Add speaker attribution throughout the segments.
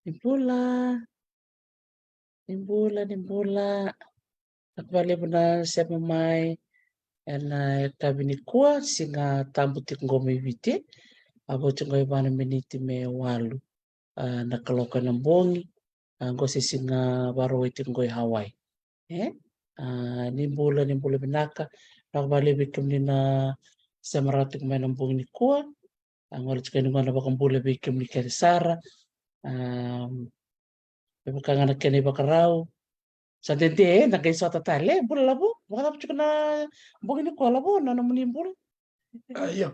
Speaker 1: Nimbola, nimbola. Nakivalevona siapa mai na kabini koa singa tambutik ngome vite. Abo chungai bana meniti me walu. Nakaloka nambongi. Ngose singa baro iti ngoi Hawaii. Nimbola binaka. Nakavalevi kimni na samaratik mai nambongi ni koa. Ngole chukani ngana bakambola be kimni Kerisara. Bukangana kene bakarau. Sa dente nakai sota tale bula labo baka chuka na mbongi ni kola bo na namunimbul.
Speaker 2: Iya,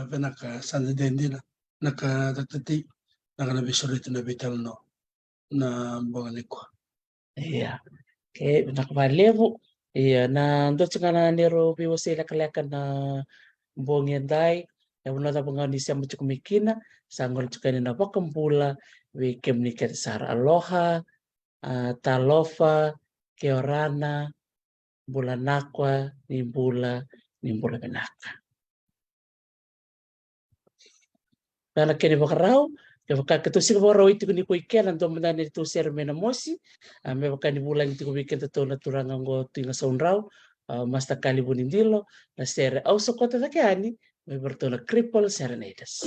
Speaker 2: venaka sanadendina naka tatati naka na bisurito na bital no na mbongalikwa.
Speaker 1: Iya. Okay, nakabalevo. Iya, na ndo chuka na nero biwase lakalaka na mbongi andai. Ya una ta bangani siya mo chuka mikina sangol chuka ni na bakambula we kemni Kerisara. Aloha, talofa, keorana, bulanakwa, nimbula benaka. Nana kene bakarau, ke baka to sing boro itu ni ko ikela ndo manda ni to ser mena mosi, me baka ni bulan itu ko weekend to na turanga ngo tinga saunrau, masta kali bunindilo, na ser au sokota takiani, me bertona cripple serenades.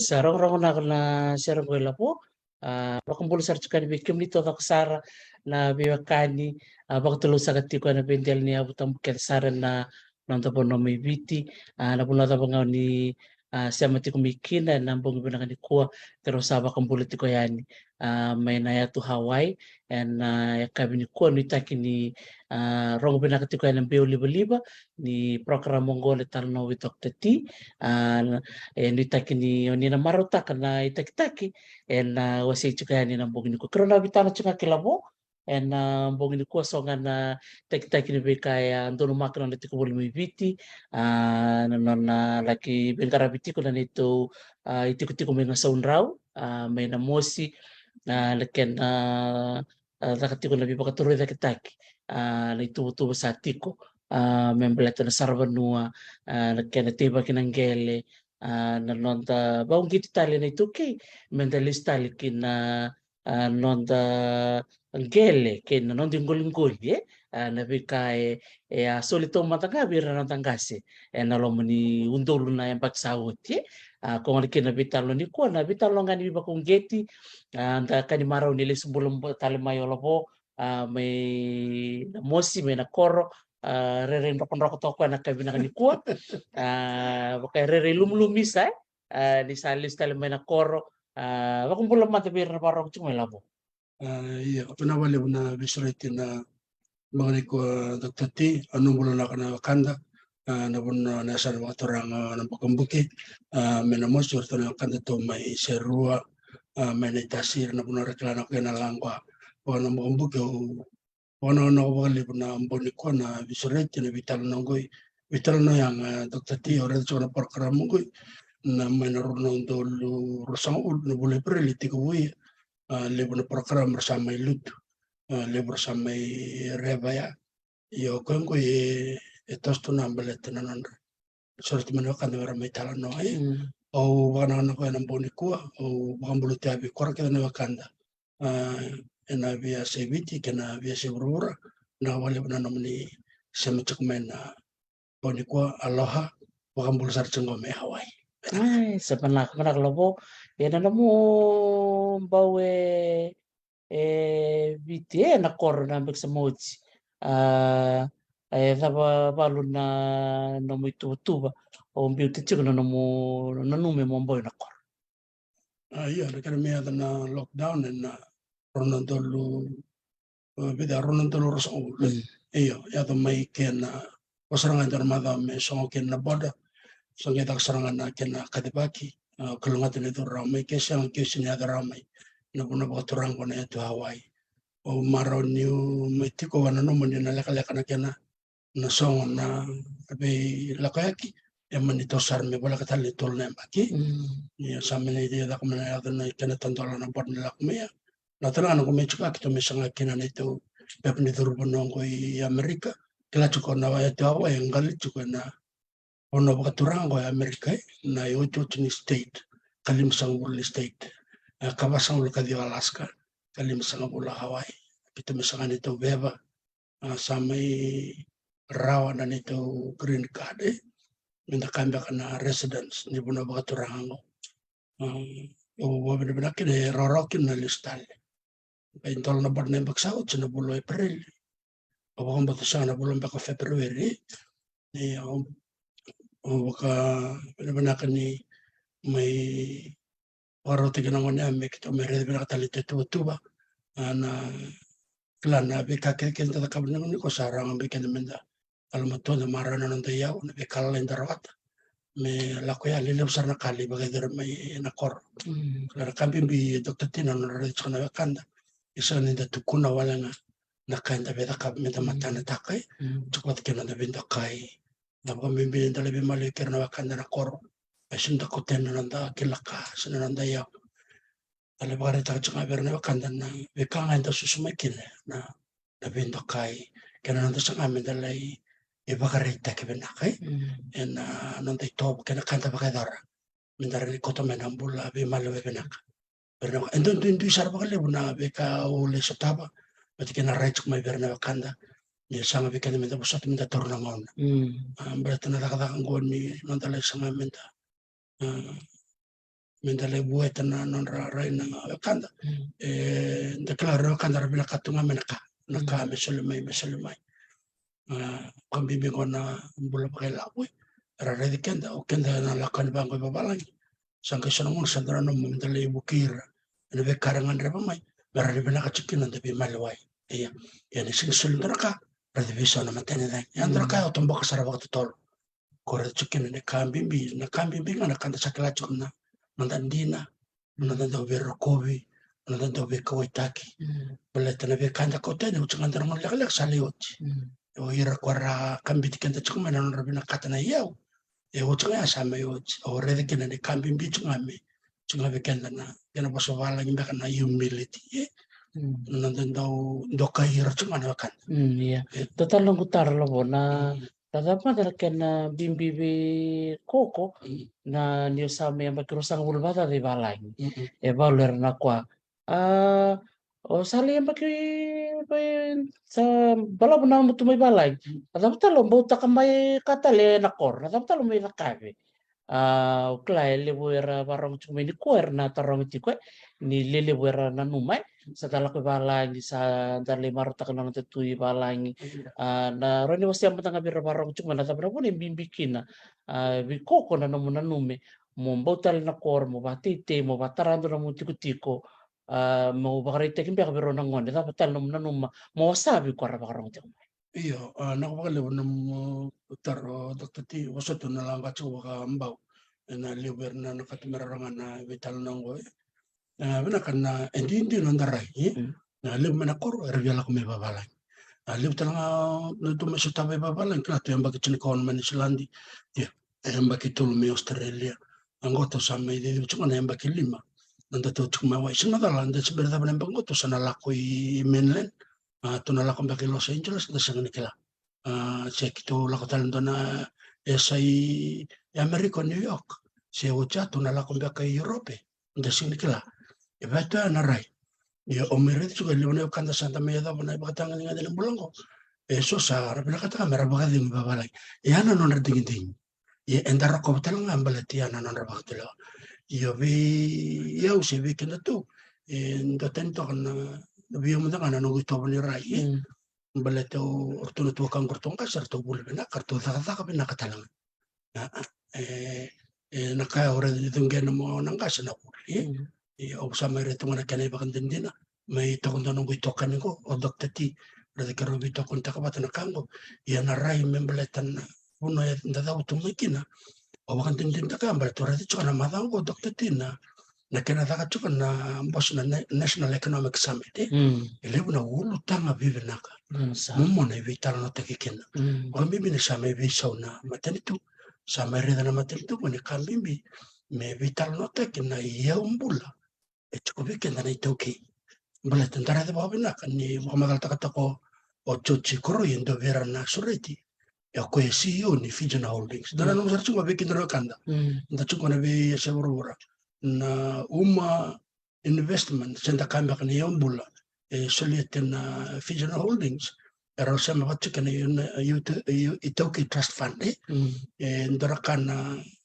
Speaker 1: Sarong rong na sarong ko lapo. Bakambulu sar chukani bikim ni toka kusara na biwakani bakatulu sagati ko na bendel ni abutam Kerisara na nonto bono mi biti na bunata bangau ni siya kumikina na mbong ibinanganikua pero saba kambulit ko yani may naya to Hawaii and kabinikua ni takini rong binakatiko yan ng Beo Liba ni program Mongol talno with Dr. T ni takini ni na marutaka na itakitaki and wasi chuka yani ng mbong ko pero nabitana chuka kilabo and mbong ni ko so nga na takitaki ni kaya ndono makna na tikubul mi viti na laki benkarabiti ko na nito itiko-tiko may nga saunraw may namosi lakian nakatiko na bibakatuloy na kitaki na itubo-tubo sa tiko membelato na sarvanua lakian na tiba kinanggele na nonda baong giti tali na ito kay mendalis tali kina nonda anggele kay na nonda inggol-inggol na bikay solito matanga bira ng tanggasi nalomani undolo na yung pagsawot kung ano kinabitalo ni ko nabitalo nga ni ba kung geti anda kanimaraw nila sumbulong talimayo po may namosi may nakoro rerin rokon toko na kabina ni ko kay rere lumlumisa di salis talimay nakoro bakong bulang matabir na parang may labo
Speaker 2: Iya, panawali na visurate na mga ko Dr. T, anong mula na ka na kanda, na pun nasa mga turang ng pagkambuki, may namos, surto na kanda to may serua, may naitasir na pun reklano kaya na lang ko, o na pagkambuki, o na nakabali po na amboni ko na visurate na vital na ngoy, vital na yang Dr. T, o rin so na program ngoy, na may narunong dolo rosang ul, na bulay preliti ko libo na program bersama ilut libo bersama rebaya yo kengko etos tu nambalet nanon sorti mano kan wara may talan no ay o bana na ko nan boni ko o bakam bulu tabi kor ka na wakanda ena via sebiti kana via sebrura na wale na namni semacuk mena boni ko aloha bakam bulu sar cenggo me Hawaii
Speaker 1: ay sa panak lobo yan na mo bawe viti na koro na sa moji taba balu na mo itutuba o beauty chico na mo nanume mo boy na koro
Speaker 2: iya kan me na lockdown na ronon dolu bida ronon dolu roso iyo ya to may ken pasarangan darmada me so ken na boda so kita serangan na ken kadibaki kalungat nito ramay kesang kesnya ramay na puna baturang ko na ito Hawaii o maraw niyo may tiko wana no man na laka na kena na song na abe lakayaki manito sarme wala katali tol na maki ya samin ide da kuma na na kena tantola na bod na lakmaya na tala na kuma chuka kito mesanga kena nito pepni turbono ko i Amerika kila chuko na wa ito Hawaii ngali chuko na ono baturang ko Amerika na yo ni state kalim sang wul state kabasang ulo kadi Alaska kalim sang ulo Hawaii kita misalkan itu beba samai rawa dan itu green card minta kambia kana residence ni buna bakaturango benar-benar kini rorokin na listal intol na bar na baksaut sa nabulo April abang batasan na bulan baka February ni baka benar-benar kini may waro tiga naman niya may kita may red nakatalit tuba na klan na bika keken ta kabna ni ko sarang bikin menda almato na marana ng dayaw na bikal len darawat me lakoya lilim sar na kali bagay der may nakor klara kambi bi Dr. Tina no red so na kanda isa ni da tukuna wala na nakanda beta kab meta matana takay tukot kena da binda kai na kambi bi da lebi malikir na kanda na kor asinda ko ten na da kilaka sa na dayaw alibare ta changa berne kanda na bekanga enta susumakin na binda kai kena nanda sa amin dalay ibakarita kebenakai en nanda ito kena kanta bakadara mindara ni kota menambula be malawe benaka berna endon tu sar bakale buna beka ole sotaba bati kena raichuk mai berna kanda ni sama beka minta busat minta torna mauna berarti nada kata ngoni nanda le sama minta le buat na non rai na kanda declaro kanda rabila katunga menaka naka mesulmai kambibing ko na bula pa kay lakoy raredi kenda o kenda na lakan bango babalangi sangka sanamon sandra no mendele bukira ene be karangan reba mai bara reba na kachikin ande be malwai iya ya ni sing sulundra ka radi be sona matene dai andra ka otombo ka sara waktu tol kore chikin ne kambimbi na kambimbi na kanda sakala chukna mandandina mandanda be rokovi mandanda be kawaitaki beletana be kanda kotene uchangandra mon lek saliot o ira kwara kambiti kenda chukma na rabina katana yau e uchanga sama yot o redi kena ne kambimbi chungame chungabe kenda na kena basovala ngimbe kana humility nandandau doka ira chungana kan
Speaker 1: Iya. Total long kutar lo bona. Tadapa dala kena bimbi koko na niyo sa may makirusang ulbata di balay. E baler na kwa. O sali yung sa bala mo na mo tumay balay. Tadapa talo mo ta kamay katale na kor. Tadapa talo may nakabe. Uklay libuera barang cuma ni kuer na tarong ti kwe ni lilibuera na numay sa talak balangi sa dali maruta ka nang tutui balangi na roni wasi ang matanga bira barang cuma na tabra pun imbimbikina bi koko na namu nanume mo botal na kor mo batite mo batarando na mo tiko-tiko mo bakarite kimbi ka biro nangon da batal namu nanuma mo wasabi ko ra bakarong ti
Speaker 2: iyo nakapakaliw ng taro Dr. T waso to na lang katso waka ambaw na liwer na nakatimararanga na vital nang go binakan na hindi nandaray na liw manakor revyala ko may babalay liw talaga na tumasita may babalay kaya yung bakit sinikon man Islandi yung bakit tulumi Australia ang goto sa may dito na yung bakit lima nandato chumawa isang nadalan dahil sa berita ng panggoto sa nalakoy mainland tunalakon bakit Los Angeles na sa kanila check to lakatalan doon na SI America New York siya ucha tunalakon bakit Europe na sa kanila iba ito na ray ya omerit juga liwan yung kanta Santa Maria daw na ibakatangan nga nilang bulang ko so sa harap na kata kamera baka din babalay yan na nung natingin endara ko talang ang balat yan na nung rabak tila yaw si weekend na to datento ka na nabiyo mo na ka na nung gusto ko ni ray balat o ortunutu kang kurtong ka sarto bulbe na karto ka pinakatalang nakaya ora ditong gana mo nang kasa na uli o sa may rito nga nagkanay bakang din may takong tanong ko itokan ko o Dr. T rada ka rubi itokon takabata na kango yan na ray membaletan na puno ya daw tumikina o bakang din takambal to rada chuka na madang ko Dr. T na nakinataka chuka na boss na National Economic Summit elebu na ulu tanga bibi naka mumo na vital na takikina o bibi na sa may bisaw na matanitu sa may rida na matanitu mo ni kambimbi may vital na takina iya umbula chuko bikin na itoki bala tentara de babina kan ni mamadal takatako o chochi koro yendo vera na sureti ya ko CEO ni Fijian Holdings dala no sarchu bikin na kanda nda chuko na be seburura na investment senta kamba kan yombula soliet na Fijian Holdings era sama batchu kan itoki trust fund ndara kan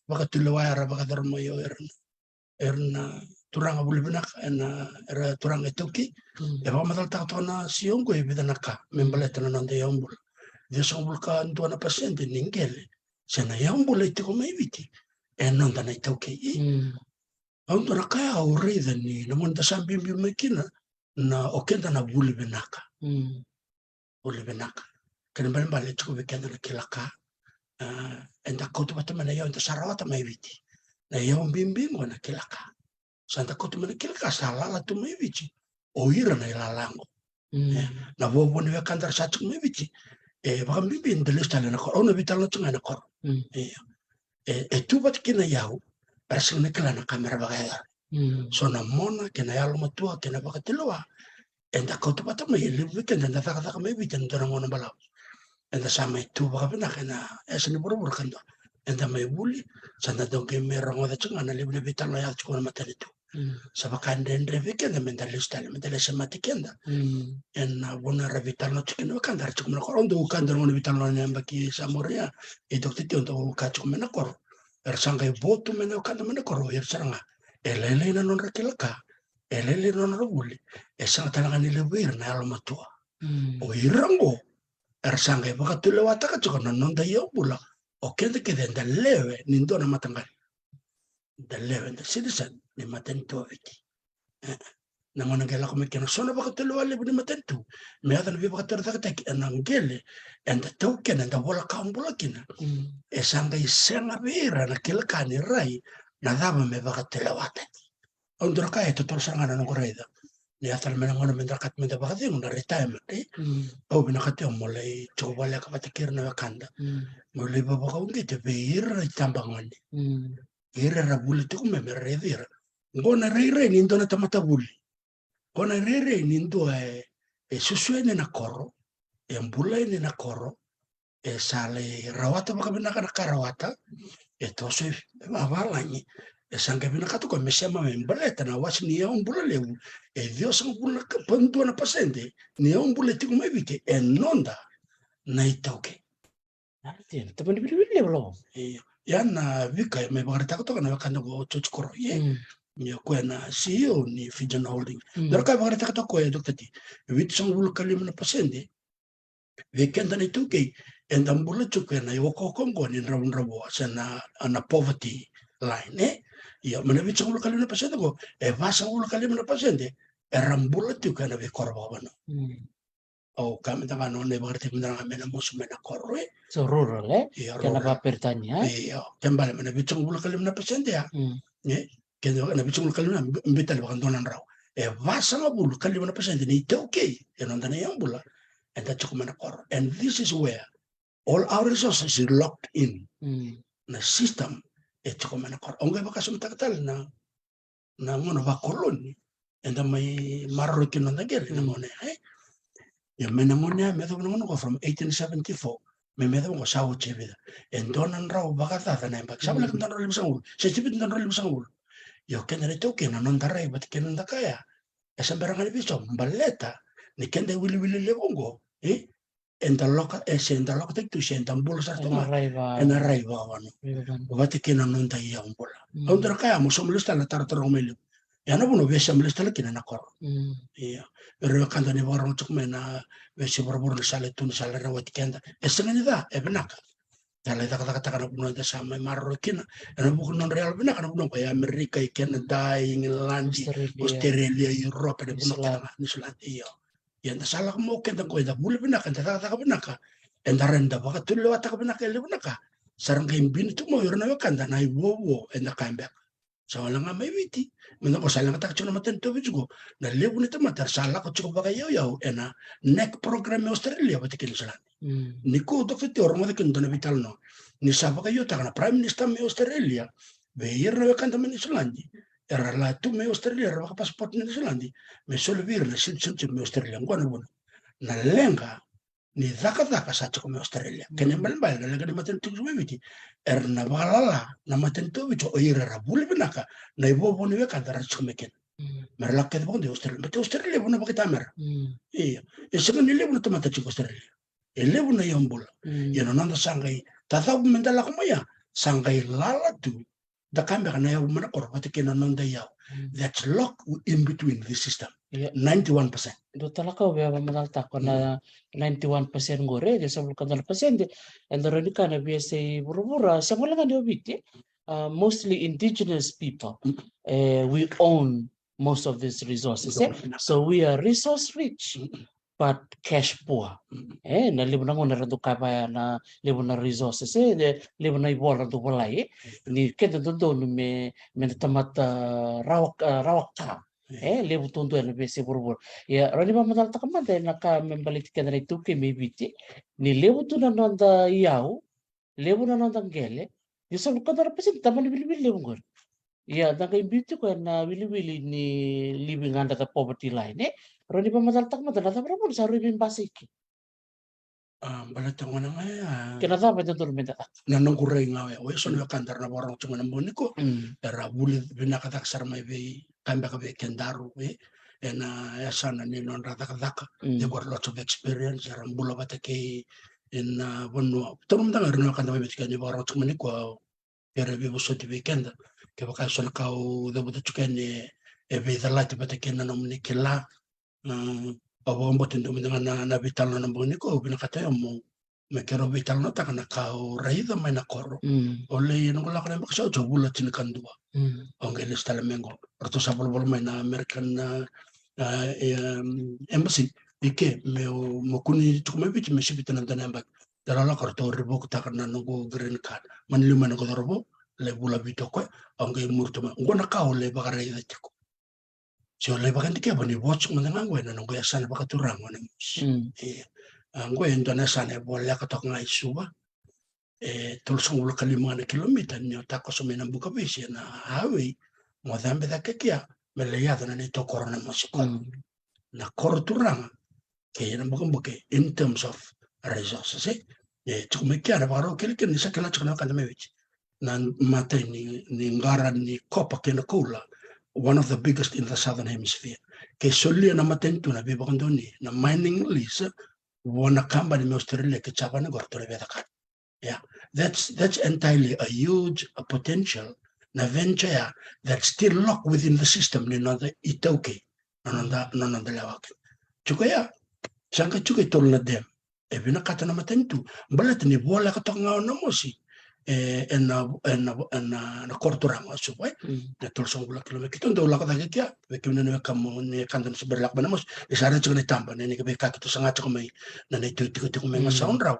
Speaker 2: bakatulawara bakadarmo yo erna turang abulibinak era turang etoki eba matal takto na siyong ko ibidanaka membaleta na nande yombul dia sombul ka ntua na pasyente ningele sana yombul iti ko maibiti nonda na etoki ang tura kaya aurida ni namun dasambi makina na okenda na bulibinaka kana bali ko bikenda na kilaka enda ko to batama na yon sarawata maibiti na yon bimbingo na kilaka Santa Kota manakil ka salala tu may bici. O ira na ilalango. Na bobo ni kantar sa tsuk may bici. Baka bibin dalis tala na kor. O nabital na tsunga na kor. Tu bat kinayaw. Parasang nakila na kamera bagayar. So na mona kinayalo matua kinabaka tilawa. Enda kota bata may ilibikin. Enda taka may bici. Enda na mona balaw. Enda sa may tu baka pinakina. Esa ni buru-buru kanda. Enda may buli. Santa doon kayo merong wada tsunga na libital na yat tsukuna matalito. Sabakan den reviken da mentalista mentalista matikenda en bona revital no chicken no kandar chuk na koron do kandar no vital no nyamba ki samoria e dokte ti on ka chuk mena kor sanga botu mena kandar mena kor sanga elele na non rakilaka elele non rubuli sanga talaga ni lewir na almatua o irango sanga bakatule wata ka chuk non da yo bula o kende kede da lewe ni ndo na matangali da lewe da citizen ni matento viti na ngona ngela ko mekena sona baka telo wale ni matento me ada na baka tero tak na ngele and token and wala kambula kina e sanga isenga vera na kelkani rai na dama me baka telo wate ondra ka eto tor sanga na ngoreda ni atal mena ngona mendakat menda baka dingo na retirement au bina kate mole chobale ka batakir na kanda mole baba ka unge te beira tambangani ira rabuli tu me merevira ngona rei ni ndona tamata buli ngona rei ni ndo e susuene na koro e mbulaine na koro e sale rawata baka bina kana karawata e tose avalani e sangue bina katu ko mesema membreta na was ni un bulalewu e Dios ang bula pandu na pasente ni un buleti ko mevite e nonda na itoke
Speaker 1: Teman bili belum.
Speaker 2: yana vika me bagarita ko na wakanda go chochkoro ye ni kwena CEO ni Fijian Holding darka bagarita ko e doktati wit sang bul kalim na pasente weekend na ituke and ambula chukena yoko kongo ni rabo sana ana poverty line ya mana wit sang bul kalim na pasente go e vasa bul kalim na pasente e rambula chukena we korba bano o kami tanga no ne bagarita ko na mena musumena korre
Speaker 1: So rural kenapa bertanya?
Speaker 2: Iya, kembali mana bicung bulu kalim na pasente ya. Kendo na bicung bulu kalim na mbital bakan donan raw. Vasa nga bulu kalim na pasente ni okay. Yan ang yang bula. And that's mana kor. And this is where all our resources is locked in. Na system ito mana kor. Ongay baka sumtaktal na ngono ba koloni. And may marokin na nagiri na ngono Yung menangonya meto ko from 1874. Me meto ko sa uchibida. En donan raw baka tata na imbag. Sabi lang donan raw limsangul. Sa chibid donan raw limsangul. Yo kena rito kena non taray bat kena kaya. Esa barang biso baleta ni kenda wili lebongo. En talok en talok tek tu sen tambul sa toma. En arriba wano. Bat kena non tayo ang bola. Ondra kaya mo somlista na tartaro melu. Ya no bueno ves somlista la kena nakor. Iya. Pero kanda ni barang cuk mena vesi borbor sale tun sale rawat kenda. Esa ngani da e benaka. Dala kata kana puno da sama marroquina. Ana buku non real bena kana puno kaya Amerika i Canada England Australia Europe de puno kana ni sulat iyo. Yan da sala mo kenda ko da bule bena kan ta benaka. Endarenda baka tulo ata benaka le benaka. Sarang kay bin tu mo yorna kanda na iwowo enda kambek. So wala nga may witi. Mena ko sala nga takcho na matento bijugo. Na lebu nito matar sala ko chuko baka yaw ena neck program Australia batikin sulat. Niku dokter ti orang ada kentana vital no. Ni sapa kayo takana prime minister me Australia. Beir na kanta me Islandi. Era la tu me Australia ra passport me Islandi. Me solvir na citizenship me Australia ngwana bona. Na lenga ni daka sa chako me Australia. Kene mbal na lenga ni matento witi. Na balala na matento wito oira ra bule benaka. Na ibo boni we kanta ra chako meken. Merlaket bon de Australia. But Australia bona bakita mer. Iya. Ese ni lebu na tomata chiko Australia. Elebu na yombula. Yan nanda sangay tataw mendala kumaya sangay lalatu da kambe kana yaw mana korpati kena nanda yaw. That's locked in between the system. 91%.
Speaker 1: Do talaka we mamal tako na 91% gore de sa bulkan pasente and the rani kana BSA burubura sa wala nga diobiti mostly indigenous people we own most of these resources so we are resource rich but cash poor. Na libo na ngona rado kaya na libo na resources de libo na ibola do bolai ni keda do me tamat rawak ka libo tondo na besi burbur ya rani ba madal takamade na ka membalik ka na itu ke mebiti ni libo to na nanda yaw libo na nanda gele yusab ka dara pesin taman bilbil libo ngor ya da kay beauty ko na wili ni living under the poverty line Roni pa madaltak mo dala tapos mo sa ribin basic.
Speaker 2: Balata nga nga
Speaker 1: Kinata pa dito rumita.
Speaker 2: Nanong kuray nga we so na kandar na borong chunga ng boniko. Era buli binakatak sar may be kamba ka be kendaru we. And sana ni non ratakadaka. They got lots of experience. Era bula batake in Bonua. Turum tanga rin kanda may bitika ni borong chunga niko. Era bibo so ti weekend. Kaya baka so nakao dabuta chuka ni ebe dalati batake na nomni kila. Pawambo tindu mga na vital na nambuni ko binakatayo mo me kero vital no taka na kau raida mai na koro. O le no la kana baksa o bula tin kandua. O ngele stala mengo. Orto sa bol mai na American embassy ike me o mokuni tukume bit me sibita na tanamba. Dala la karto ribo taka na no green card. Man luma na ko robo le bula bito ko o nge murtuma. Ngona kau le baka raida tiko. So le baka ndike bani watch mo na ngwe na ngo ya sana baka turang mo na mus. Ngwe ndo na sana bo le ka tok ngai suba. Tulsong ulo kalimana kilomita nyo tako so mena buka bisi na highway mo dambe da kekia me le yada na nito korona mo sikon. Na koro turang ke na buke in terms of resources tukume kia na baro kelike ni sakela chukuna kanda mewich. Na mate ni ngara ni kopa kena kula, one of the biggest in the southern hemisphere. Ke solia na matentu na bibakandoni na mining lease wana kamba ni Australia ke chapa na gortore bedakan. Yeah, that's entirely a huge potential na venture that's still locked within the system ni nanda itoke nanda lawake. Chukaya sangka chuke tol na dem. Bina kata na matentu balat ni bola ka tonga na mosi na korturang asubay na tulsong bulak kilome kiton do la ka kya bekim na kamo ni kandan sa berlak banamos isara chukne tamba ni ka beka kito sanga chukumay na naituti ko may masaon raw.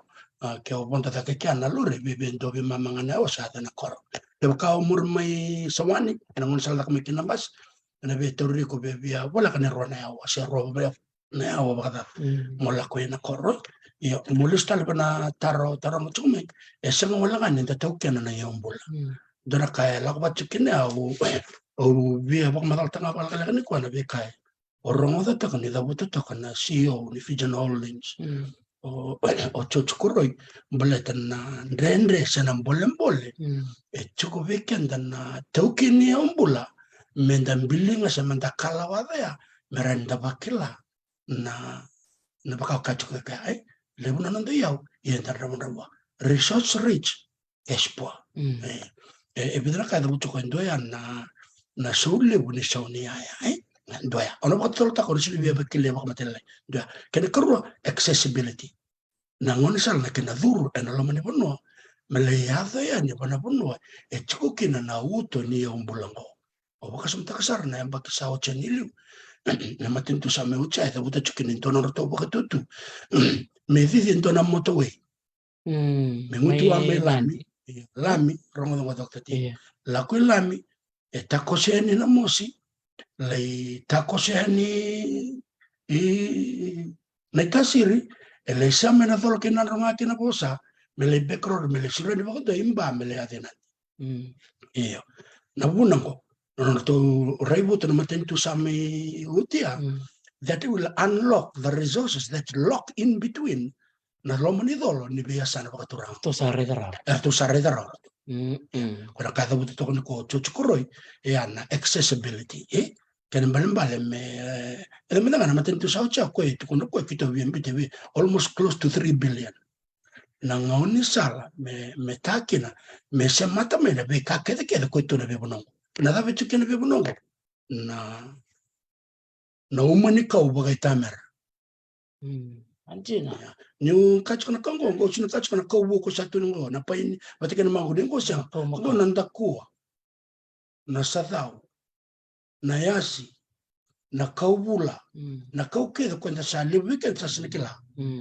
Speaker 2: Ke o bonta ta ke na lure be do be mamanga na o sa na koro te ka umur mai sawani na ngon sala ka mekin nambas na be torri ko be bia wala ka ne rona ya o se ro be na o ba mola ko na koro yo mulus tal na taro mo chume e se mo la kan ta to ke na yombula dona ka la ko ba chukin o bia ba ma ta ba ka ni ko na be kai o rongo da ta ni da buto to kana CEO ni Fijian Holdings o chochukuroi boletan na rendre sanam bolen chuko weekend na tokini ombula mendan bilinga sa manda kalawada merenda bakila na baka kachuka kai lebuna nando yaw yenta ramwa resource rich espo bidra ka da buto ko ndoya na sule buni sauni aya doya ono batol ta ko sili be kile ba matela doya kene karo accessibility na ngoni sal na kena duru na lo mani bono mele yado ya ni bana bono chuko kina na uto ni ombulango o baka sumta kasar na yamba kisao chanilu na matintu sa me ucha da buta chukin intono roto baka tutu me vivi intona motorway me mutu wa me lami rongo do dokta ti la ko lami takoseni na mosi lei takoseni na tasiri el examen a todo que na ronga que na bosa me le becro me le sirve ni bago imba me le adena iyo na bunango no to raibu to matentu sami utia that will unlock the resources that lock in between na lomani dolo ni biasa na bakaturang
Speaker 1: to sarre
Speaker 2: dararo kuna kada buto to ko chuchukuroi na accessibility kenen bale me na matentu sa ucha ko ito kuno ko kito BMBTV almost close to 3 billion na ngoni sala me takina me se mata me be ka kede ko ito na be bonong na da betu kene be bonong na umani ka ubaga tamer
Speaker 1: anjina
Speaker 2: ni kachana kango go chuna kachana ka ubo ko satu ngo na paini batikena mangu dengo sa ngo nanda kuwa na sadao na yasi na kaubula na kauke kwenda sa weekend sa sinikila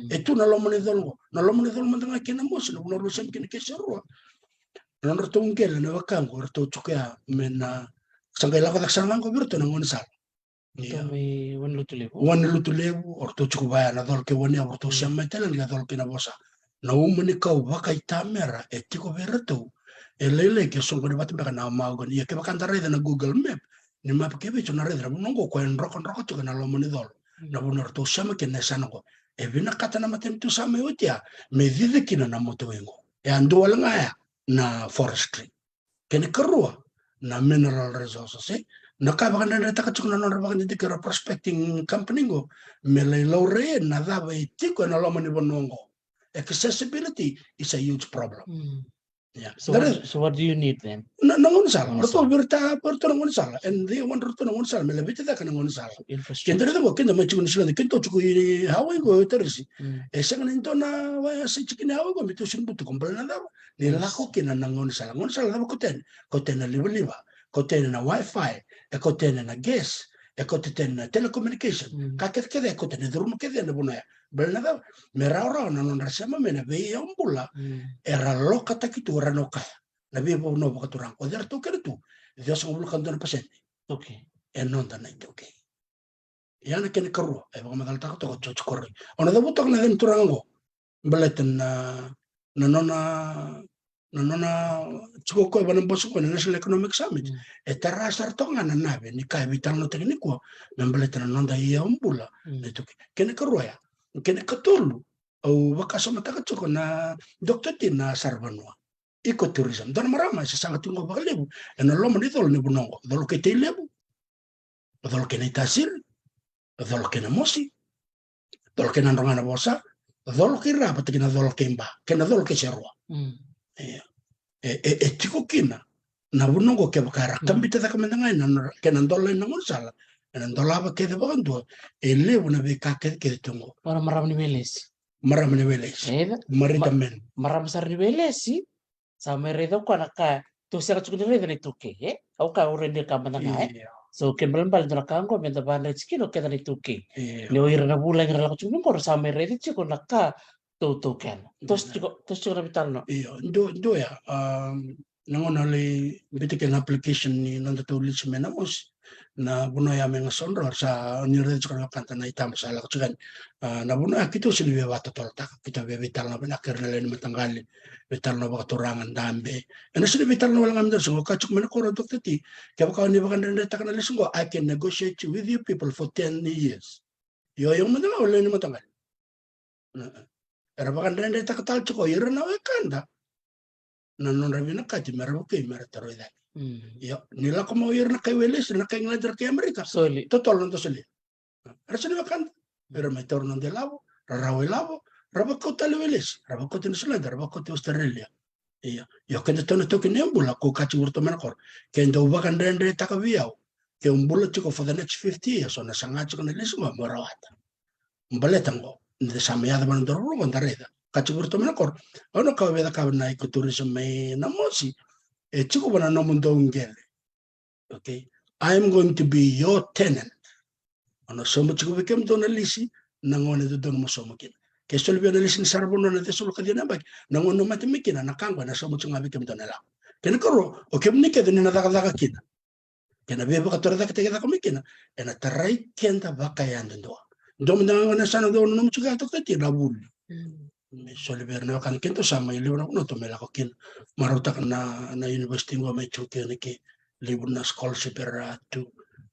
Speaker 2: etu na lomoni dolgo mandanga kena mos na uno rusem kene keserua na norto ngela na wakango orto chukia mena sangela ka daksanango birto na ngonsa
Speaker 1: me
Speaker 2: wan lutulevu orto chukubaya na dolke wani orto siametela ni dolke na bosa na umuni kau wakai tamera etiko berto elele ke songo ni batimba na maugani ke bakandare na Google Map ni map ke bicho na redra nongo ko en roko to na lo moni dol na bunor to sama ke na sango bina kata na matem tu sama utia me dide kina na moto wengo ando wala ngaya na forestry ken kerua na mineral resources na ka baka na ta kachuna no baka ni kera prospecting company go me le lore na daba itiko na lo moni bonongo accessibility is a huge problem Yeah.
Speaker 1: So
Speaker 2: That
Speaker 1: what,
Speaker 2: is
Speaker 1: so what do you need then?
Speaker 2: nangon sala.
Speaker 1: Nangon
Speaker 2: Roto
Speaker 1: sala.
Speaker 2: berta nangon sala. And they want roto nangon sala. Mela bita ka nangon sala.
Speaker 1: Infrastructure.
Speaker 2: Kendere mo kenda machi kun sila kento chuku hawa go terisi.
Speaker 1: Mm.
Speaker 2: E sanga nito na wa si chikin hawa go mito sin butu kumpala na daw. Ni la ko kina nangon sala. Nangon sala daw koten. Koten na liba. Koten na wifi. E koten na gas. E koten na telecommunication. Kaket kede koten na drum kede na bunaya. Bela daw merao nanon rasama mena be yombula. Era loka takitu era no kaya. Nabi po no bakaturang ko der to kere tu. Dios ngul kan don pasente.
Speaker 1: Okay.
Speaker 2: E non tan ito okay. Yana kene karu e baka madal ta to cho korri. Ona da butok na den turango. Baleten na nona chuko ko ban bosu ko national economic summit. E terra sartonga na nave ni kai vital no tekniko. Baleten na nonda ia umbula. Ito kene karu ya. Kene katulu. O baka sama ta ko na doktor na sarbanwa. Ecotourism. Don marama sa sangat tungo bakalebu. Eno lo manito ni bunongo. Dolo ke te lebu. Dolo ke na tasir. Dolo ke na mosi. Dolo ke na ndongana bosa. Dolo ke rapa te kina dolo ke mba. Kena dolo ke serua. Tiko kina. Na bunongo ke bakara. Kambita ta kamandangai na kena dolo na ngonsala. Ena dolo apa ke de bakantua. Lebu na be kake ke tungo.
Speaker 1: Para maram ni Weles.
Speaker 2: Maram ni Weles. Marita men.
Speaker 1: Maram sar ni Weles. Sama redo ko naka tu sera chukuni redo ni tuke au ka urende ka mananga so kembal bal dra kango menda bana chikino keda ni tuke ni oira na bula ngira la chukuni ko sama redo chiko naka to ken tos chiko na bitalno
Speaker 2: ndo ya nangona le bitike na application ni nanda tulis menamos na buno ya menga sondro sa ni redo chiko na kanta na itam sa la chugan na buno kito silwe wata tolta kita be vital na benakir na len matangali vital na bakaturangan dambe ena sili vital na walang amdar so kachuk mena ko rodok tati kaya baka ni bakan na takana lisungo I can negotiate with you people for 10 years yo yung matanga wala ni matangal era bakan na takatal chuko yera na wakanda na non rabi na kati mera buke mera taroida yo nila ko mo yera na kay Weles na kay Inglaterra kay Amerika
Speaker 1: soli
Speaker 2: totol non to sili era sili wakanda era may torno de lavo rarawe lavo rabakota le Weles rabakota ni Sulanda rabakota Australia iya yo kende tono toki nembula ko kachi urto menakor kende ubakan rende takaviao ke umbula chiko for the next 50 years ona sangachi kana lisuma morawata mbaletango de samaya ban dorro bandareda kachi urto menakor ono ka veda ka na ecotourism me namosi e chiko bana no mundo ngele okay I'm going to be your tenant ono somo chiko bekem dona lisi nangone do don mo somo kin ke solve na lisin sarbono na tesol kadina bag nangono matemikina nakangwa na somo chunga bekem dona la ken koro o kemni ke dina daga kina kena beba ka torada kete ka komikina ena tarai kenta baka yando ndo na sana do no mchuga to kete na bul me solve na kan kento sama libro no to mela ko kin marota na university ngo me chuke ne ke libro na scholarship era tu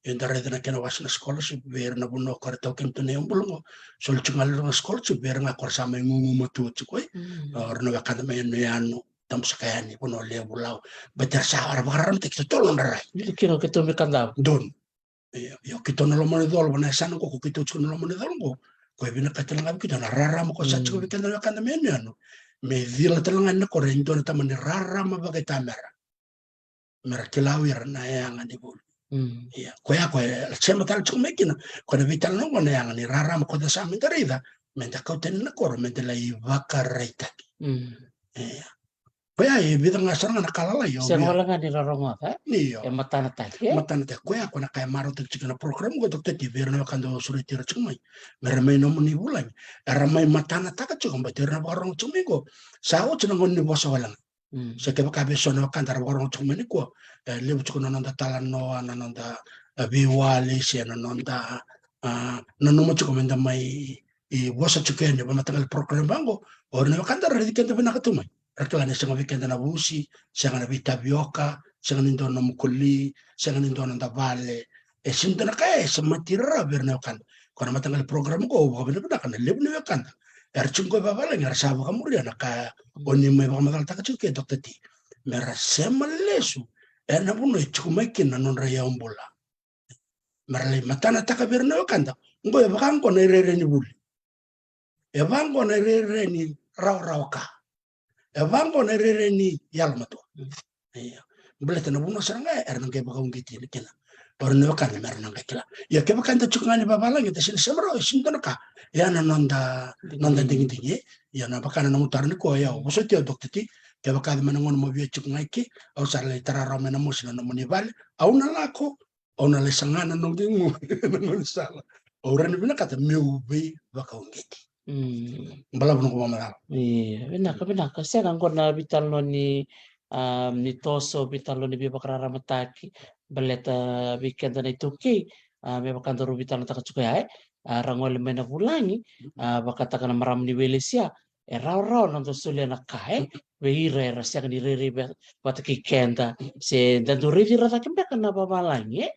Speaker 2: yung dareda na kinawas na scholarship, bera na buno ko rito kento na yung bulungo. So, chungal na scholarship, bera nga ko sama yung mumumutuot ko eh. Or nagakanda may ano, tapos kaya ni puno liya bulaw. Ba't sa araw-araw, teksto tolong na rin.
Speaker 1: kino kito mi kandaw
Speaker 2: Doon. Yo, kito na lomo ni dolo, banaysan ko, kito na lomo ni dolo ko. Kaya binakatilangan kita, nararama ko sa chiko, kanda may ano. May dila talangan na ko rin, doon na taman ni rarama bagay tamera. Merakilawir na yang ni bulo. Iya, koya sema tal chumekina ko na vital no na yang ni raram ko da sa min darida menta ko ten na koro menta la ivaka reita iya koya e vida nga saranga na kalala yo
Speaker 1: siya wala nga nilarongo ha
Speaker 2: niyo
Speaker 1: e matana ta
Speaker 2: koya ko na kay maro tek chikana program ko dokter ti verno kando suriti chumai mermay no muni bulan ramay matana ta ka chumba terna barong chumigo sa o chunangon ni boso wala sa kaya kabeso na kandar warong chumani ko lebu chuko nanonda talano nanonda biwali siya nanonda nanomo chuko menda may wasa chuko yan ba matagal program bango or na kandar ready kanda ba nakatumay rakla na siya ngabikenda na busi siya nga nabitabioka siya nga nindo na mukuli siya nga nindo na vale sinto na kaya sa matira berna kanda kung matagal program ko wabina ba na lebu na kanda Erchungo babala ngar sabu kamuria na ka oni mai ba magal ta chuke dokter ti mera sema lesu ena buno chukumakin na non raya umbola mera le matana ta ka berna kanda ngo ya bakan ko na rere ni buli ya bango na rere ni raw ka vango na rere ni yalmato beleta na buno saranga erna ke baka ngiti ni kila or ne baka na merna ngakila ya ke baka nda chukngani babala ngita sin semro sindona ka ya na nonda dingi dingi ya na baka na mutar ni ko ya uso tio doktiti ke baka mana ngon mo bia chukngai ki au sarle tarara mena musina no munibal au na lako au na le sangana no dingu no sala ora ni bina kata meubi baka ngiti bala buno ko mamala
Speaker 1: Iya, benaka siya kan na bital no ni toso bital no ni bibakrara mataki baleta weekend na ituki may bakanda ro bital no takachukai rangol mena bulangi bakata kana maram ni wele siya raw nanto sulia na kai weire siya kan riri bataki kenda se dandu riri rata kembe kana babalangi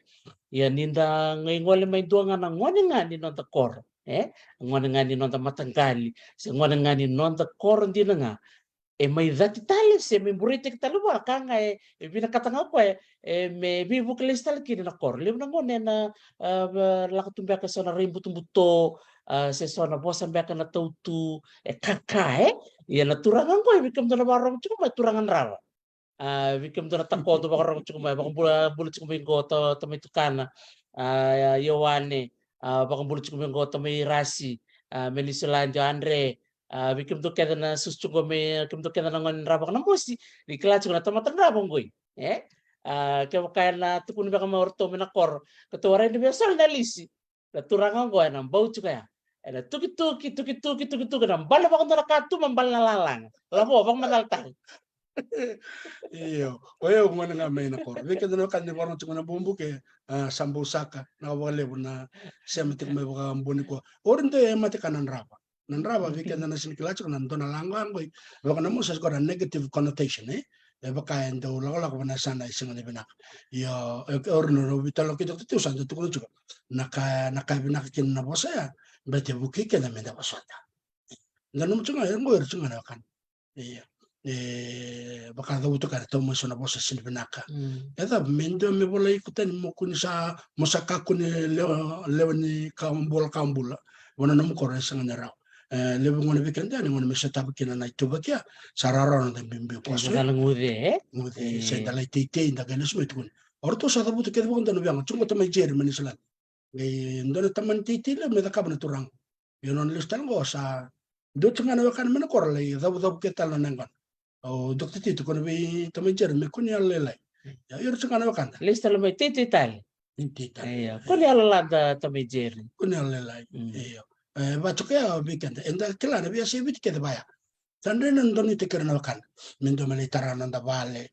Speaker 1: ya ninda ngole may duanga na ngone nga ni nonta kor ngone nga ni nonta matanggali se ngone nga ni nonta kor ndi nga may dati tali se me burite kita luwa kanga bina katanga ko me bibu klestal kini na kor lim na ngone na lakatumba ka sona rimbu tumbuto se sona bosan beka na tautu kaka ya na turangan ko bikam na barong cuma turangan rara Victim to natako to baka chukuma baka bulat chukuma ko to may tukana Yowane baka bulat chukuma ko to may Rasi Melisolanjo Andre victim to keda na sustuko may victim to keda na ngon rabak na musi di kelas ko na tamatan rabong goy kaya kaya na tukun baka maorto menakor ketuara ini biasa na lisi turangan ko na bau chukaya na tuki na bala baka na katu mambal na lalang labo bang madaltang
Speaker 2: iyo oyo ngwana nga may na kor wika dano kan ni warong chungana bumbu ke sambu saka na wale na sematik may baka mbuni ko orin to mati kanan raba nan raba wika dano sinikilacho nan dona langan ko baka na mo sa ko negative connotation baka endo lako na sana isang ni binak yo orin no bitalo kito tu sa tu ko chuko naka binak kin na bosa ya bete buki ke na menda bosata ngano chunga ngo chunga na kan iyo baka daw to kare to mo so na bosa sin binaka eda mendo me bola ikutan mo kun sa mosaka kun lewani kambula wana no ko resa ngara lebu ngone bikenda ni ngone mesa tabkina na ituba kya sarara no bimbi poso
Speaker 1: ngude
Speaker 2: se dalai tite inda ganes mo tukun orto sa dabu to ke bonda no biang chungo to mai jer manislan ndona taman tite le me da kabna turang yonon listan go sa do tanga na kan men korle dabu ke tal na ngan dokter Tito kono be tamajer me kuni alle ya yor tsaka na wakanda
Speaker 1: lista lo may titital
Speaker 2: tita
Speaker 1: iya kuni alalanda tamejeri
Speaker 2: kuni alle iyo ba tsoka weekend enda kila na biasa bit ke baya tande nan doni te kerna wakanda min do mali tarana nda vale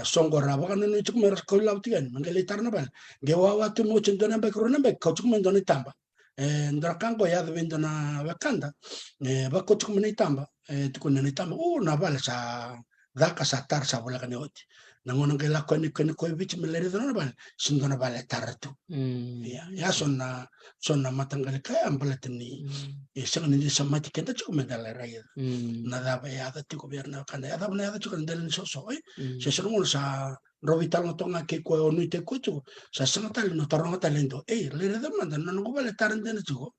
Speaker 2: songo ra wakan no tsuk mer ko lautian mangale tarna bal ge wawa tu mo tsendona be krona be ko tsuk men doni tamba ndra kango ya de na wakanda ba ko tsuk men tamba tukuna ni tamba na vale sa daka sa tar sa wala kani oti nangon ke la koni ko bich meleri na bal sindona vale taratu ya sonna matangale kaya ambalatni isang ni sa mati kenta tsuk medala raya na da ba ya da tiko berna kanda ya da na ya tsuk ndalen so se sirmo sa rovital no tonga ke ko no te ko sa sangatal no taronga talento le da mandan no vale tarandena tsuk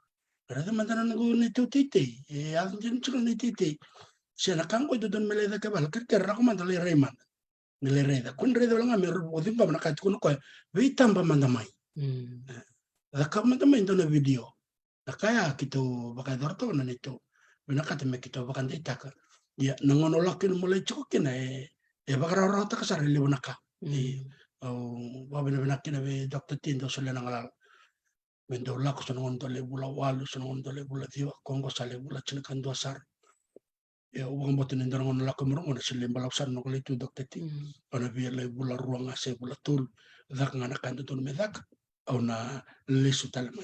Speaker 2: Rada mandaran ko ni titi atin din tsuk ni titi sila kango don meleda ke bal ker ra ko mandale reyman mele reda kun reda lang mi ro din ba nakat ko ko we tamba mandamay da ka mandamay do na video da kaya kito baka dorto na nito binakat me kito baka ndita ka ya nangono lakin mo le tsuk kina baka ra ta ka sarili naka babina binakin be Dr. Tindo sila nangalal Mendo lako sa nungon dole bula walu sa nungon dole bula diwa kongo sale bula chinakan dua sar ya uang botin indar ngon lako merong na sila balaw sar no kali tu dokter ti ona biar le bula ruang ase bula tul dak ngana kan tu medak au na lesu talma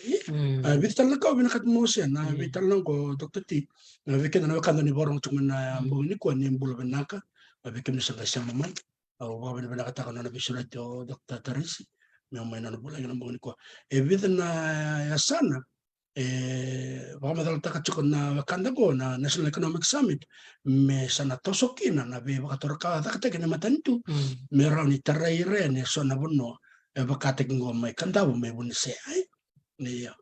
Speaker 2: bital na ko binakat mo siya na bital lang ko dokter ti na bikin na kan ni borong tuman na mbong ni ko ni bula benaka bikin sa kasama man au babin benaka na bisulat yo dokter Teresi yung may nanubula yung mga ko. Within na sana, baka madalata ka tsukon na wakanda ko na National Economic Summit, may sana tosokin na nabi baka torka dakatek na matanto, meron ni taray rin, so nabuno, baka tekin ko may kandaw, may bunise ay, niya.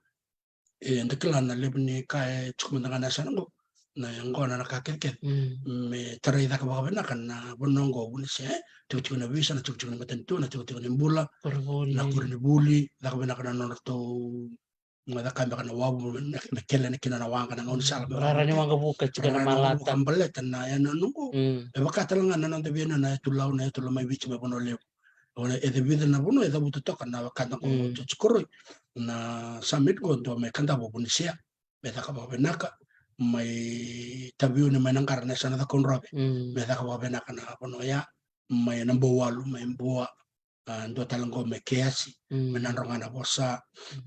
Speaker 2: Ndakila na libo ni kaya tsukon na nga nasa ko, na yang ko na nakakit
Speaker 1: Mm.
Speaker 2: me taray da ka baka kan na bonongo bunis tiku na visa na tiku na matentu na tiku na bula na
Speaker 1: Kurbuli.
Speaker 2: kurni buli da ka kan na to ngada kan baka na wabu na kele na kina na wanga na ngon sala
Speaker 1: Rarani mga buka juga na
Speaker 2: rana ngon
Speaker 1: malata.
Speaker 2: bukan balet na yan nungu
Speaker 1: Mm.
Speaker 2: e baka talangan na nang tabiana na tulaw na tulo may bichi me bono lew ona e de vida na bono e da butu toka na kanta ko chukuroi na samit ko to me kanta bo bunisia me da ka baka naka may tabiu ni may nangkar na sana da konrobe me da ka baka naka na bono ya may nambawalu may mbuwa ndo talango me keasi me nanronga na bosa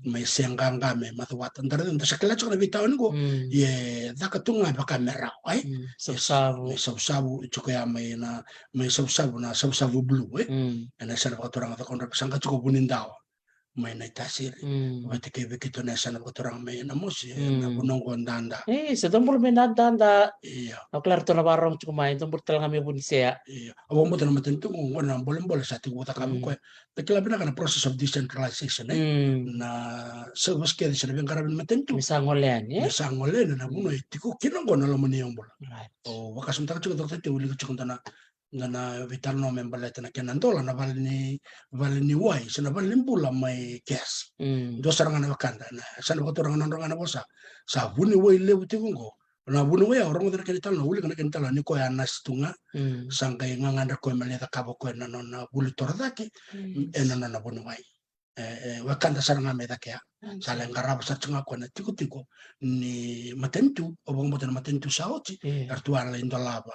Speaker 2: me senganga me matuwatan tara ndo sakila chokna bitaw ko ye dakatunga baka merao ay
Speaker 1: Sabu.
Speaker 2: may sabu chukoya may sabu blue ana sana ko torang ta konra sangka chuko bunindaw may naitasir bati kay bikito na sana ko torang may namos na bunong ko ndanda
Speaker 1: Sa tumbol may nadanda.
Speaker 2: iya
Speaker 1: Claro, to na barong chukumain, tumbol talaga may bunisya.
Speaker 2: iya awang mo tanong matentu kung wala boleh sa tingko ta kami ko takilabi na kana process of decentralization na sa maski di sinabi ang karabin matentu
Speaker 1: Misangol yan,
Speaker 2: misangol na buno tiko kinanggo na lamon niyong bola
Speaker 1: Right.
Speaker 2: o wakas mo taka chuko ta uli ko chuko na vital no membaleta na kenandola na vale ni wai sana vale bula may kes do saranga na wakanda na sana ko toranga na bosa sa buni wai lebu tikungo na buni wai orang mo kental na uli kana kental ni ko ya nas tunga sangkay nganganda ko maleta kabo ko na buli tordaki na buni wai wakanda saranga me dakya sala ngaraba sa tsunga ko na tiko ni matentu obong mo na matentu sa oti artuala indolaba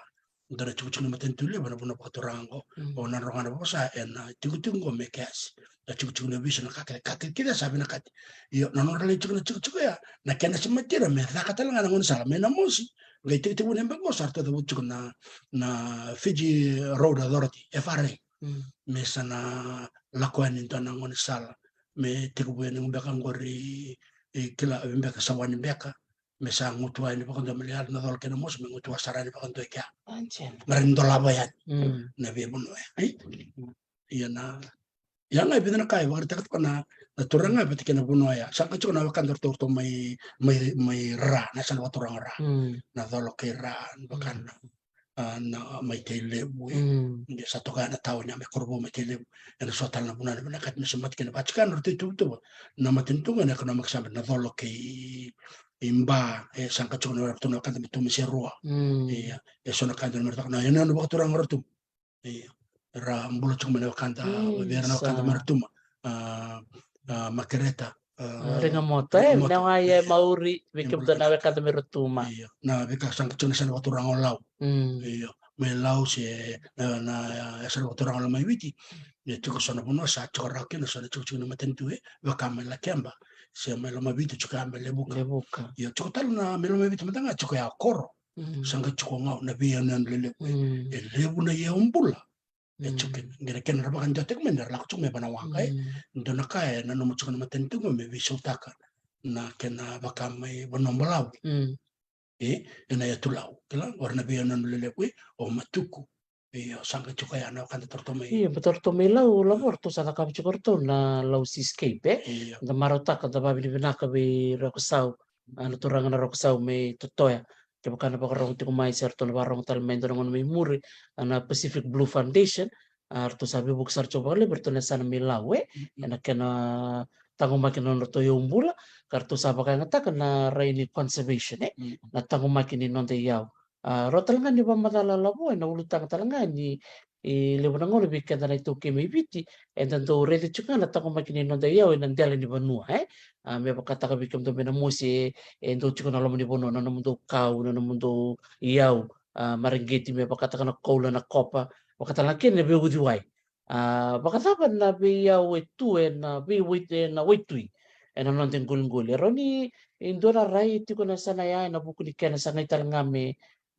Speaker 2: ndara chukuchuni matentu le bana buna patorango o na rongana bosa na tikutungo mekas na chukuchuni vision na kakek kita sabi na kat yo na no rale chukuchu ya na kena simatira me na katalanga ngon sala me na mosi ngai tiku ne mbak mosa arto da buchu na Fiji Road Authority FRA me sana lakwani ntana ngon sala me tiku bu ne mbaka ngori kila mbaka sawani mbaka mesa ngutua ini pakan melihat nadol kena mos mengutua sarani pakan tu kya marindo labayan na be buno iya na yang ai bidana kai war takat kana na turanga beti kena buno ya sangka chuna wakan to may ra na san waturang ra na dolo ke ra bakan na may telebu hindi sa to na tao niya may korbo may telebu na sotal na bunan na kat misamat kena bachikan orti tu na matintungan na kana magsabi na dolo kay imba sangka chuna war tuno kan tu miserua iya sona kan mer tak na yana no baturang ra tu iya ra mbulo chuma na kanta biar na kanta martuma makereta
Speaker 1: Ringamoto na nga mauri bikim to na kanta merutuma
Speaker 2: iya na bika sangka chuna sana baturang law iya may law si na sana baturang law may witi ya tuko sana puno sa chora kino sana chuna matentu baka may lakemba siya may lumabito chuka may lebuka yo chuko talo na may lumabito matanga chuko ya koro sangka chuko nga na biya na lelebu lebu na iya umbula chukin ngira ken ra bakan jotek men ra lakchuk me banawang kai ndo na kai na no chuko na matentu me visotaka na kena baka may bonombalau ina ya tulau kala warna biya na lelebu o matuku iyo sangka chuko ya na kan tortomay
Speaker 1: iya betul to melau labor to sana kami chukor to na lau seascape da marota ka da babi binaka be roksau ano turangan na roksau me totoya kaya kana pa karong tiko mai serto na barong talmendo ngon may muri ana Pacific Blue Foundation arto sabi buksar coba le berto na sana melau na kena tangong makin no to yung bula karto saba kaya ngata na rainy conservation na tangong makin non te yaw rotalangan di ba matalala po na ulutang talangan ni lewanang ngolo bikenta na ito kay may biti and then to ready chuka na tako makininon da yaw and dala ni banua may pakata ka bikam to benamusi and to chuka na lamang ni bono na namundo kaw na namundo yaw maringgiti may pakata ka na kaula na kopa pakata lang kin na biwudiway pakata ka na biyaw itu na biwit na waitui and nanon ting gulung-guli roni indo na rai iti ko na sanaya na buko ni kena sanay talangan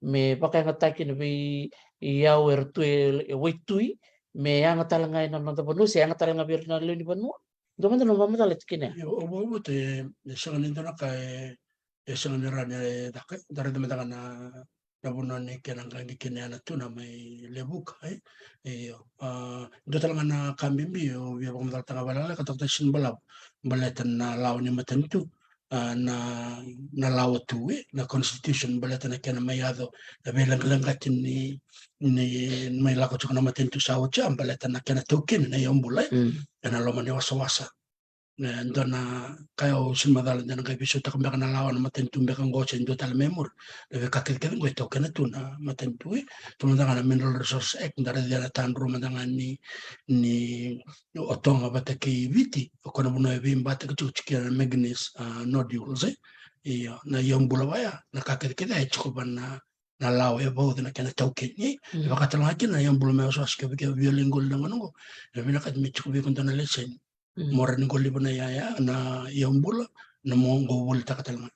Speaker 1: me pakai ngataki na bi iyaw ertu waitui me yang talanga ina nonta bonu se yang talanga bir na luni bonu do man no mama talet kine
Speaker 2: o bo te sangan ito na kay sangan nira ni dakai dari teman na nabunan ni kenang kangi kinana tu na may lebuk iyo do talaga na kambimbi o biya pang tanga balala katok ta sin balab balatan na law ni matentu na lawa tu na constitution balata na kena mayado na belang-langat ni may lako tsaka na matentu sa ocha balata na kena token na yombulay na loma ni wasa-wasa na ndo na kayo sinmadala na kay biso ta kambaka na lawa na matentu mbeka ngocha ndo tal memor na kakit-kakit ngo token na tu na matentu tumanda na Mineral Resource Act ndara dia na tanro mandanga ni otonga bata ki viti okona buno bimba ta kuchikira na manganese nodules iya na yombula waya na kakit-kakit ay chukuban na lawa ya bawo na kena token ni bakatala na yombula me so aske bike violingol na ngono na binakat mi chukubi kunta na lesen mora ni goli na yaya na yombula na mongo wul takatalma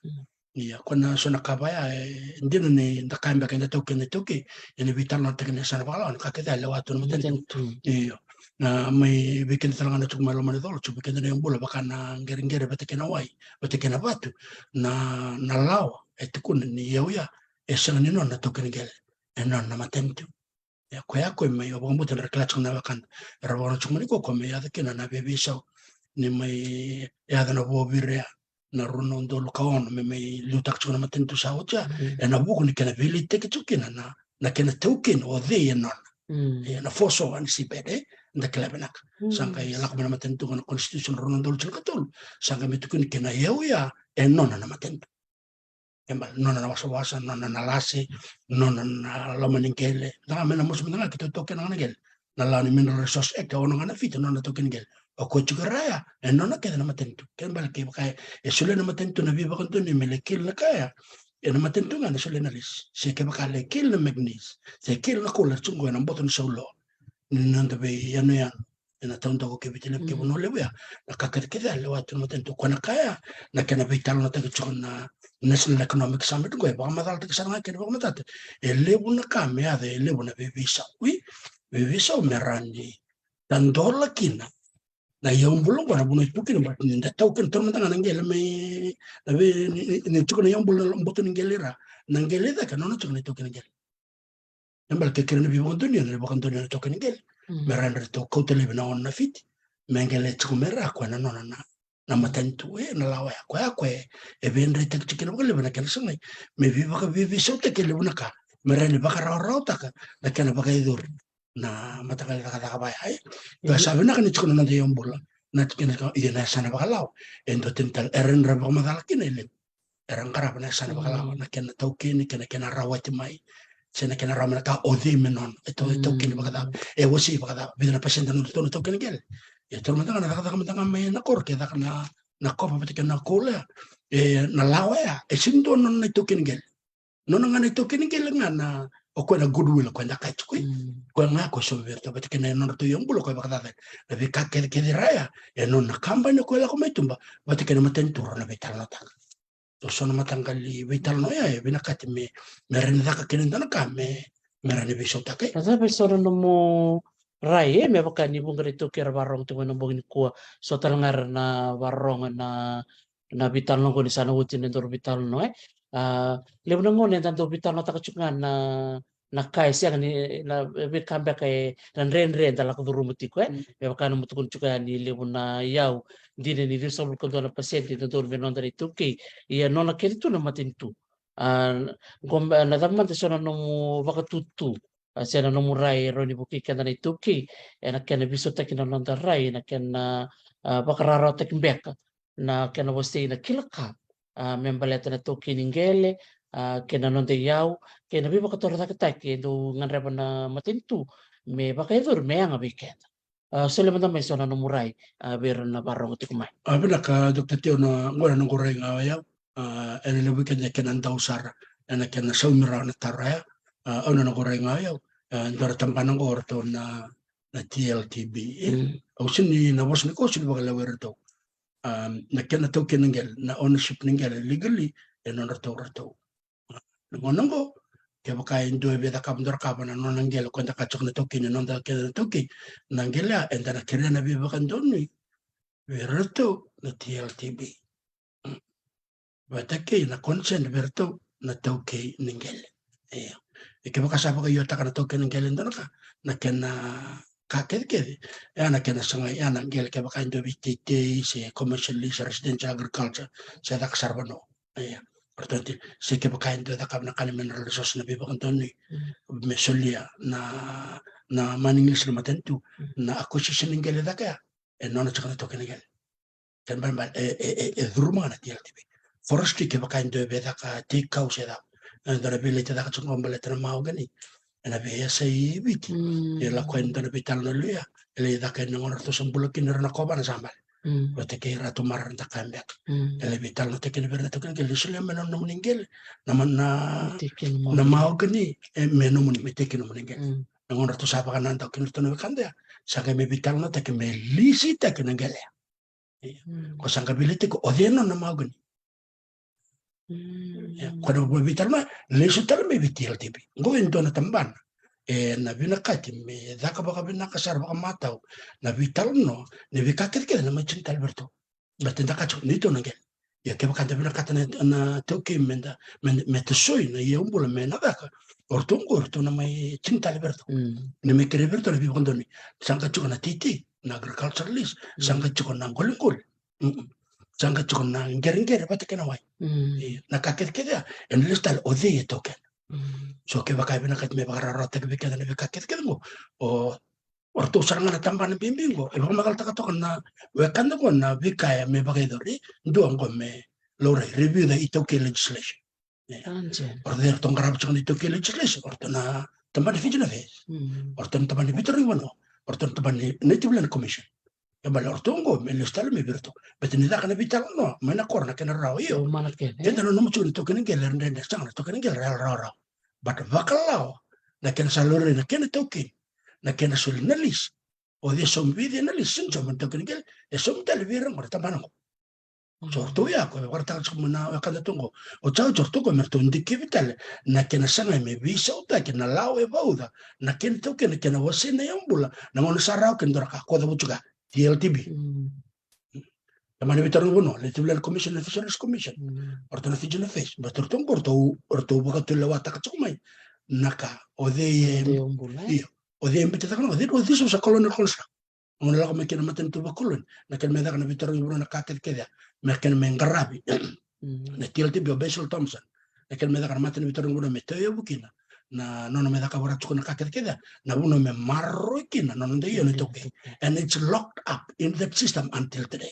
Speaker 2: iya kona so nakabaya hindi na ni nakamba kaya token na token yan vital na takin sana pala na kakita lawato na matentu iya na may bikin talaga na tsugmalo man ito bikin na yombula baka na ngering-ngeri bata kinaway bata kinabatu na nalawa ito kun ni yawya esang nino na token gel enon na matentu ya ko may obong butan reklatsong na bakan rawono tsugmaniko ko may yata kina na bebisaw ni may yada na bobire na runon do lukaon may lutak tsuna matentu sa ocha na buko ni kena vili teke tsukina na kena token o de non na foso an si bede nda klebenak sangka yalak na matentu na constitution runon do tsakatul sangka mitukun kena yauya non na matentu embal non na wasa-wasa non na lase non na lamaningkele na mena mos menanga kita token na ngel na la ni Mineral Resource Act ono ngana fito non na token gel o ko chugaraya non na keda na matentu ken bal ke kaya sule na matentu na viva kanto ni melekil na kaya na matentu nga na sule na lis se ke bakale kil na magnesium se kil na kula chungo na boton sa ulo nanda be yan na taon ko ke bitilip ke buno lewa na kakakita lewa tu matentu ko na kaya na kena vital na taga chukon na National Economic Summit ko baka madal taga sana ke baka matat lebu na kami ade lebu na bebisa bebisa merandi dan dola kina na yung bulong ko na buno ito kina na token to matanga nanggela may ni chukon yung bulong boto nanggelira nanggelida ka no na chukon ito kina gel nambal ke kina bibo kanto niya na token gel meranda to ko tele na on na fit mengele chukon mera ko na no na matentu na lawa ko e bendre tek chikino ko lebana kala sangai me viva ka vivi sote ke lebana ka merani baka raw ka na kana baka idur na matagal ka ba ay ka sabi na kan chukon na yung bola na kina ka ina sana baka law endo tintal eren ra baka madalaki na ile eran karap na sana baka law na kana token kana rawati mai sena kena ramana ka odi menon ito kini baka e wasi baka bidna pasyente no token gel ya tolong na nakaka may nakor kaya na kopa pati na kula na lawa ya sindo non na token gel non nga na token gel nga na o ko na goodwill ko na kahit ko nga ko so verto pati na non to yung bulo ko baka dati na bika ke raya non na kampanya ko la ko may tumba pati na matenturo na vital no tak to so na matanggal vital no ya binakati me meron na ka kinenda na ka me meron ni biso take
Speaker 1: sabi so no mo rai me baka ni bunga itu kira barong tu mana bungin kuah so talangar na barong na vital no ko ni sana utin na vital no lebu na ngon tanto vital no takachungan na kai siang ni na bit kambak kay ren tala ko durumuti ko me baka no mutukun chuka ni lebu na yaw di ni resolve ko na pasyente na dur venon dari tuki iya no na kerito na matintu na damman so na no baka tutu sena no murai roni buki kana ni tuki na kana biso takin na rai na kana bakararo takin beka na kana wasti na kilaka membaleta na tuki ningele kena nonde yau kena bibo kator tak do nganreba na matintu me baka idur me ang weekend sole man may sona no murai ber na barong tikumay
Speaker 2: abila ka Dr. Teo na ngora ng kuray nga ayaw ene na weekend na kenan daw sara na kena saumira na taraya ano na kuray nga ayaw ndara tampanang ko orto na TLTB au sini na was ni ko sini baka lawer to na kena to kenengel na ownership nengel legally eno na to ngonong ko kaya baka enjoy beta kapndor kapana no nengel ko nda kachok na to kin no nda kena to ki nangela enda na kena na biba kan donni werto na TLTB batake na consent werto na to ki nengel Ike baka sapa kayo taka na token ng kailan doon ka na kena kaket kedi ana kena sanga ana ngel ke baka indo BTT se commercial lease residential agriculture se dak sarbano ya portanto se ke baka indo da kabna kan mineral resource na biba kantoni mesolia na maning isla matentu na acquisition ngel da ka e non chakana to ngel kan ban durma na tiel tibi forestry ke baka indo be da ka tikau se da ndara bile te da ka ngombale tra mau gani na be sai biti e la kwenda na bital na luya ele da ka ngor to sambula kinera na koba na sambal Wate ke ratu mar ta kambek ele vital no te ke berna to kan ke lisule menon no meningel na na mau gani e meno mun me te ke no meningel na ngor to sapa kan ta kin to no kanda sanga me vital no te ke me lisi te ke ngel ko sanga bilite ko odeno na mau gani Quando vuoi vital le sutar me vitil tipi. Go into na tamban. Na vina kati me daka baka vina kasar baka matau. Na vital no, ne vika kete na machin talberto. Batin daka chok nito na gel. Ya ke baka vina kata na toki menda me te soy na ye umbula me na daka. Orto na mai chin talberto. Ne me kere berto na vivondo ni. Sangka chok na titi na agricultural list. Sangka chok na ngolingol. Sangka chok na ngering pati kena wai. Na kaket keda en listal odi token so ke baka bina kat me baka rota ke bika na bika kaket keda o orto saranga na tamban bimbingo e baka makal taka na wekan ko na bika ya me baka dori ndo ngo me lore review the itoke legislation order tong garab chong itoke legislation orto na tamban fijina fe orto tamban bitri wono orto tamban native land commission Bala ortongo me listal me virto betini da kana vital no mana korna kana raw yo kenda no mucho to kana geler ndende sang to kana geler raw but vakalao na kana salore na kana toki na kana sul nalis o de son vide nalis sin to man to kana gel e son tal viran ko tamana ko so to ya ko warta ko na kana tongo o chao chorto ko merto ndiki vital na kana sanga me visa o ta kana lao e bauda na kana toki na kana wasina yambula na ngono sarao kendora ka ko da buchuga TLTB. Tamani bitarong bono, Legislative Commission and Fisheries Commission. Orto na fidyo na fish. But orto baka tulawata ka tsukumay. Naka, o de mbita ka na, o de so sa colonial construct. Ang nalako may kinamatan tuba kolon. Nakan may daka na bitarong bono na kakit kaya. May kinamay ngarabi. Na TLTB o Basil Thompson. Nakan may daka na matan bitarong bono may toyo bukina. Na nono me daka warat na kaket keda na uno me marro kina nono de yun ito and it's locked up in that system until today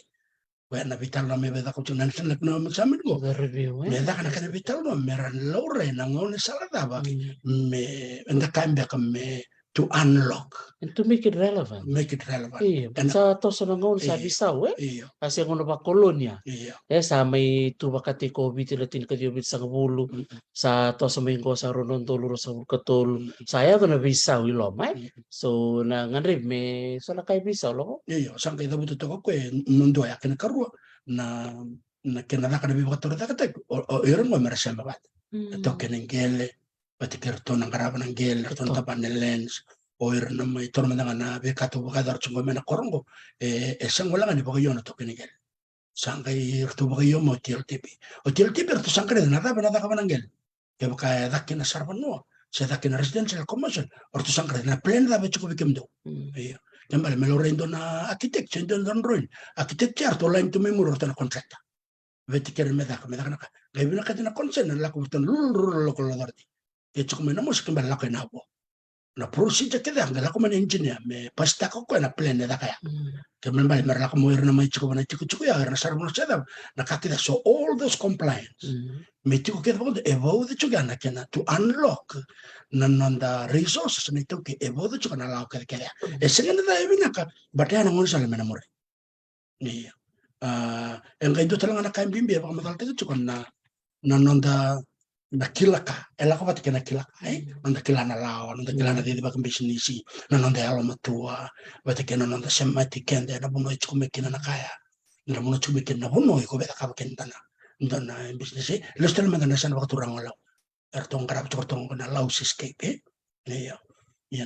Speaker 2: when na vital na me daka ko na sanak na masamin ko me daka na kana vital no meran lore na ngone salada ba me enda kambia me to unlock
Speaker 1: and to make it relevant sa to sa ngon sa bisaw kasi ngono ba kolonya sa may tubakati ko bitilatin ka diobit sa kabulo sa to sa may ko sa ronon toluro sa katol saya to na bisaw ilomay so na nganrib me so na kay bisaw lo
Speaker 2: sang kay dabuto to ko mundo ya kana karwa na kinala ka na bibator ta katek o iron mo merasya mabat to kenengele patikerto ng karapan ng gel to tapan ng lens oir na may torma na bekato bakadar chungo mena korongo sang wala nga ni bakayo na to kinigel sang kay to bakayo mo TLTP o TLTP to sang kay na ka ng gel kaya baka dakin na sarban no sa dakin na residential commercial or to sang kay na plan da becho bikem do kaya bala melorendo na architect sendo don roin architecture to line to memor to na contract vetiker medak na ka kaya binaka na consent na lako to lulu ko larti Kecuk mena mo sa kimbala ko na po. Na procedure kita ang galako man engineer me pasta ko na plan na kaya. Kemen bali merla ko mo na may chiko na chiko ya na sarmo na sada nakakita so all those compliance. Me chiko kita po evo de chuga na kena to unlock nanda resources na ito ke evo de chuga na lao kaya. Senga na ibina ka batya na ngon sala mena more. Ni ang kaido talaga na kain bimbi baka matal tayo chuga na nanda nakilaka elako pati kena kilaka nanda kilana lawa nanda kilana di ba bisnisi nanda alo matua pati kena nanda semati kende na buno ichu mekina na kaya na buno ichu mekina buno iko beta ka kenda na bisnisi lestel mangana san waktu orang law ertong karab chortong na law siscape ya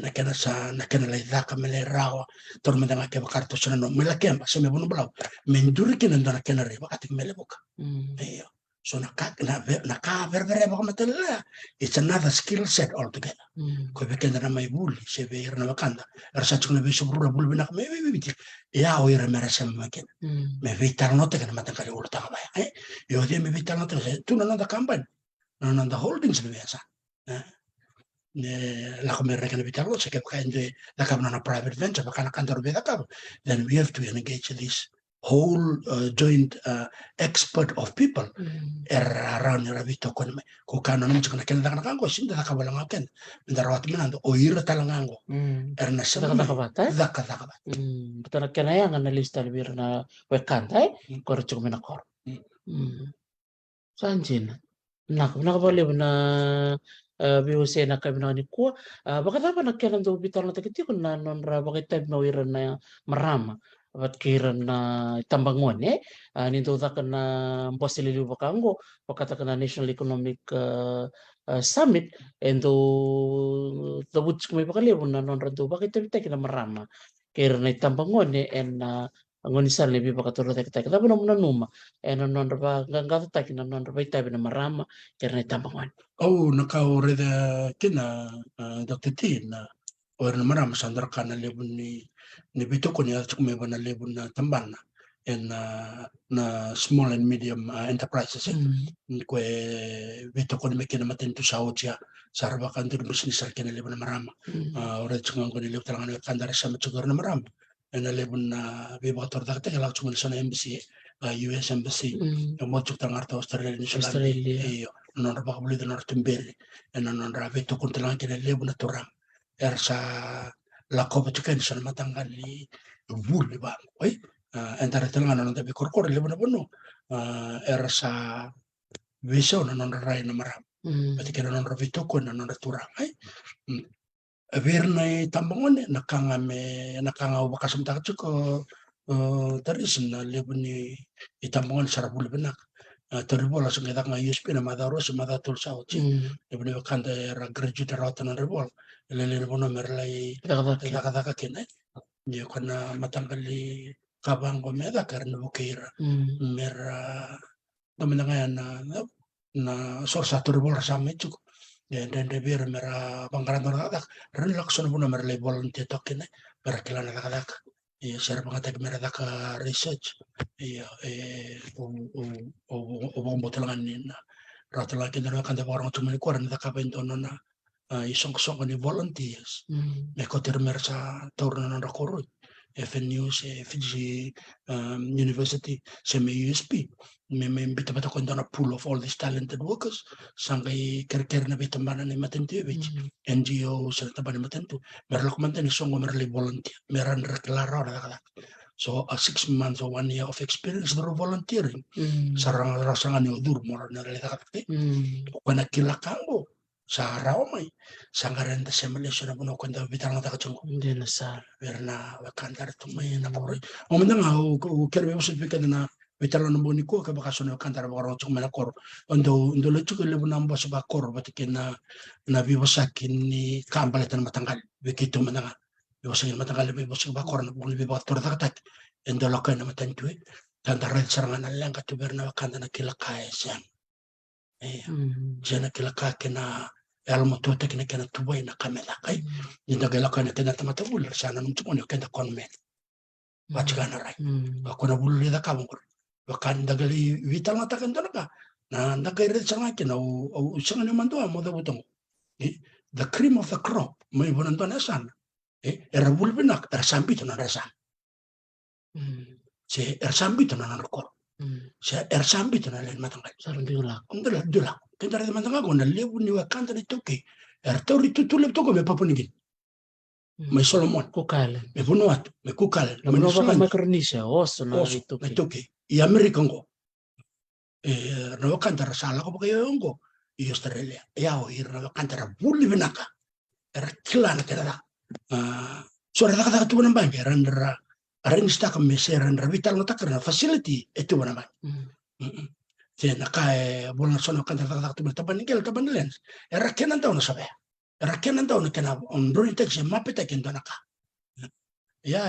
Speaker 2: na kena sa na kena la daka mele rawa tor menda ke bakarto sana no mela kemba se me buno blau menduri kena na kena re bakati mele boka So naka matella. It's another skill set altogether. Ko bekenda na may buli se be na makanda. Ersa chukuna be subru bul binak me biti. Ya o ira mera sem makin. Me vitar note kana matangkali ulta ka ba. Yo dia me vitar note tu na nanda company. Na nanda holdings be biasa. La come rekana vitar note se ke kende la kabna na private venture bakana kantor be ka. Then we have to engage this whole joint expert of people around rabito kon me ko kana num chukana ken da kango sinda ka bala ngaken ndarawat minando o ira talangango erna sama
Speaker 1: Daka-daka
Speaker 2: daka
Speaker 1: Betul kena yang analis talbir na wekantai kor cuk mena kor. Sanjin. Nak boleh na biuse na kami na ni kuwa. Bakit apa nak kailan do bitar na takiti kun na non ra bakit type na wiran na marama. Ba't kiran na tambangon ninto ta na posili bakango pakata na National Economic Summit endo tabut kumay pakali na non ra do bakit type na marama. Kiran na tambangon en ngonisa lebih pakaturo tek tapi namun numa non ba gangata taki non ba itabi na marama karena tambangon.
Speaker 2: Oh, nakaureda kina Dr. T na or na marama sandar kana lebun ni bito ko niya chuk meba na lebun na tambana and na small and medium enterprises kwe bito ko ni mekina matento sa otia sarba kan tu business kina lebun na marama ora chungang ko ni lebun talangan kandara sa machugar na marama and na lebun na bibator dakte kala chungang sa na embassy US embassy mo chuk tangar ta Australia ni Australia non rabak beli dan ortemberi non rabe to kuntelang kina lebun na turam ersa la copa chicken san matangali vuli ba oi entare telanga non tabi korkor lebun bono ersa viso non rai na maram pati kena non ravito ko non turam ai Averne tambangon nakanga wakasam takcho ko taris na lebuni itambangon sarabul benak teribol langsung kita nga USP na madaro sa madatul sa uchi lebuni wakanda era graduate rata na ribol lele bono merlai daka kene yo kana matanggali kabango meda karena bukira mera domenanga na sorsa teribol sama itu dan biar mera bangkaran orang ren lakson pun merlai volunteer token mera kilana kak iya share banget mera ka research iya o botelangan ni rata lagi dan kan orang cuma ni kuaran tak apa itu nona isong ni volunteers mereka termersa turun nona korut FNU se Fiji University semi USP bita bata ko ndona pool of all these talented workers sangai ker na bita mana ni matentu NGO sa tabani matentu merlo ko manten songo merli volunteer meran reklara ora so a 6 months or 1 year of experience through volunteering sarang rasangan ni udur mora na rela kakte ko na kilakango sa raumay sangaren ta simulation na buno ko nda bitang ta kachungo
Speaker 1: Hindi na sa
Speaker 2: verna wakantar tumay na poroy o man nga o kerbe usip ka na bitalo na buni ko ka baka sono kantar baka rochong manakor ondo lechu ko lebu namba sa bakor batikin na biwasakin ni kampaletan matanggal bikito mananga biwasakin matanggal biwasak bakor na bukuli biwator takatak endo lokay na matantu tanda red sarangan lang katuber na wakanda na kilakay siyang siya na kilakay kina elmo tuta kina kina tubay na kamela kay yung nagalakay na kina tamatawul sana nung tumunyo kina konmen wachika na ray ako na bululi na kamong wakan dagali vital mata kan ka na nagairit sa ngakin o usang ni mantua mo da butong the cream of the crop may bunan to nasan era bulbinak era sambito na rasa si era sambito na nakor si era sambito na len matanggal
Speaker 1: sarang diulak
Speaker 2: dula kenta rin matanggal ko na lebu ni wakanta ni toke era tori tutulip to ko me papunigin may Solomon
Speaker 1: kukalen
Speaker 2: me punuat me kukal
Speaker 1: may baka Micronesia oso na ito
Speaker 2: toke i American ko na wakanta sala ko kayo ko i Australia yao na wakanta buli binaka era kilana kera so rada tu nang bang randra arrange ka mese randra vital no takra facility itu nang bang je nakai bolan sono kan rada tu taban lens era kenan taw na sabe era kenan taw na kana on drone text mapita ken donaka ya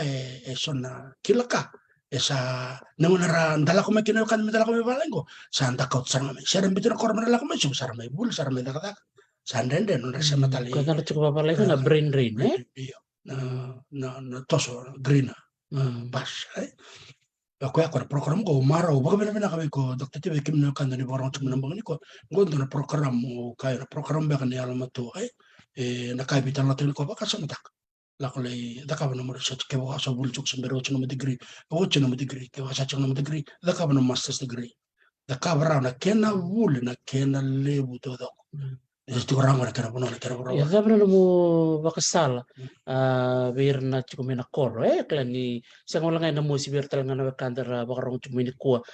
Speaker 2: sonna kilaka esa nangunara ndala ko makina kan medala ko mebalengo santa kaut sarma me sera bitura kor medala ko mesum sarma bul sarma dakata sandende non resa matali
Speaker 1: Kau tahu cukup apa lagi na brain drain,
Speaker 2: iyo na toso green pas ako ako na program ko umara o baka bina kami ko Dr. Tibe kim na kanda ni barang cuma nambang ni ko ngondo na program mo kaya na program ba kan yalo mato ay nakaibitan natin ko baka sa matak lakulay daka ba na mo research kaya waka sa bulchok sa mbero 8 na degree 8 na degree kaya waka sa 8 na degree daka ba na master's degree daka ba na kena wul na kena lebu to do itu orang na kena puno na kena
Speaker 1: Ya,
Speaker 2: puno
Speaker 1: sabi na mo bakasala, bir na cukup mina koro, klan ni sa ngula ngay na mo si bir talaga na kandara bakarong cukup mini kuwa,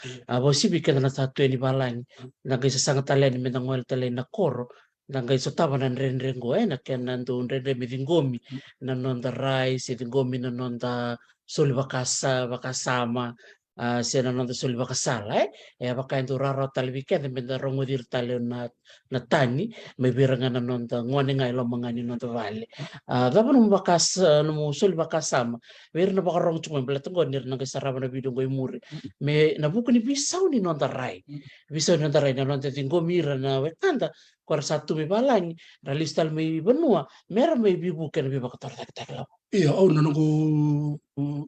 Speaker 1: si bikin na sa tuwa ni balang, nagay sa sangat talen mi nang talen na koro, nagay sa tama na rin go, na kaya nandun rin mi vingomi, na nonda rice, vingomi na nonda suli bakasama, siya na nonda suli bakasala, baka yung raro talwikan, mi na rongodir talen na tani, may birangan na nonda ngwani nga ilo mga ni nonda vale dapat nung bakas nung sul bakasama mer na baka rong cuma belat ngo nir nang sarama na bidong goy muri me na buku ni bisaw ni nonda rai bisaw ni nonda rai na nonda tinggo mira na wetanda kuar satu mi balang ralistal may benua mer may bibukan bi baka tortak tak law
Speaker 2: iya au na nungu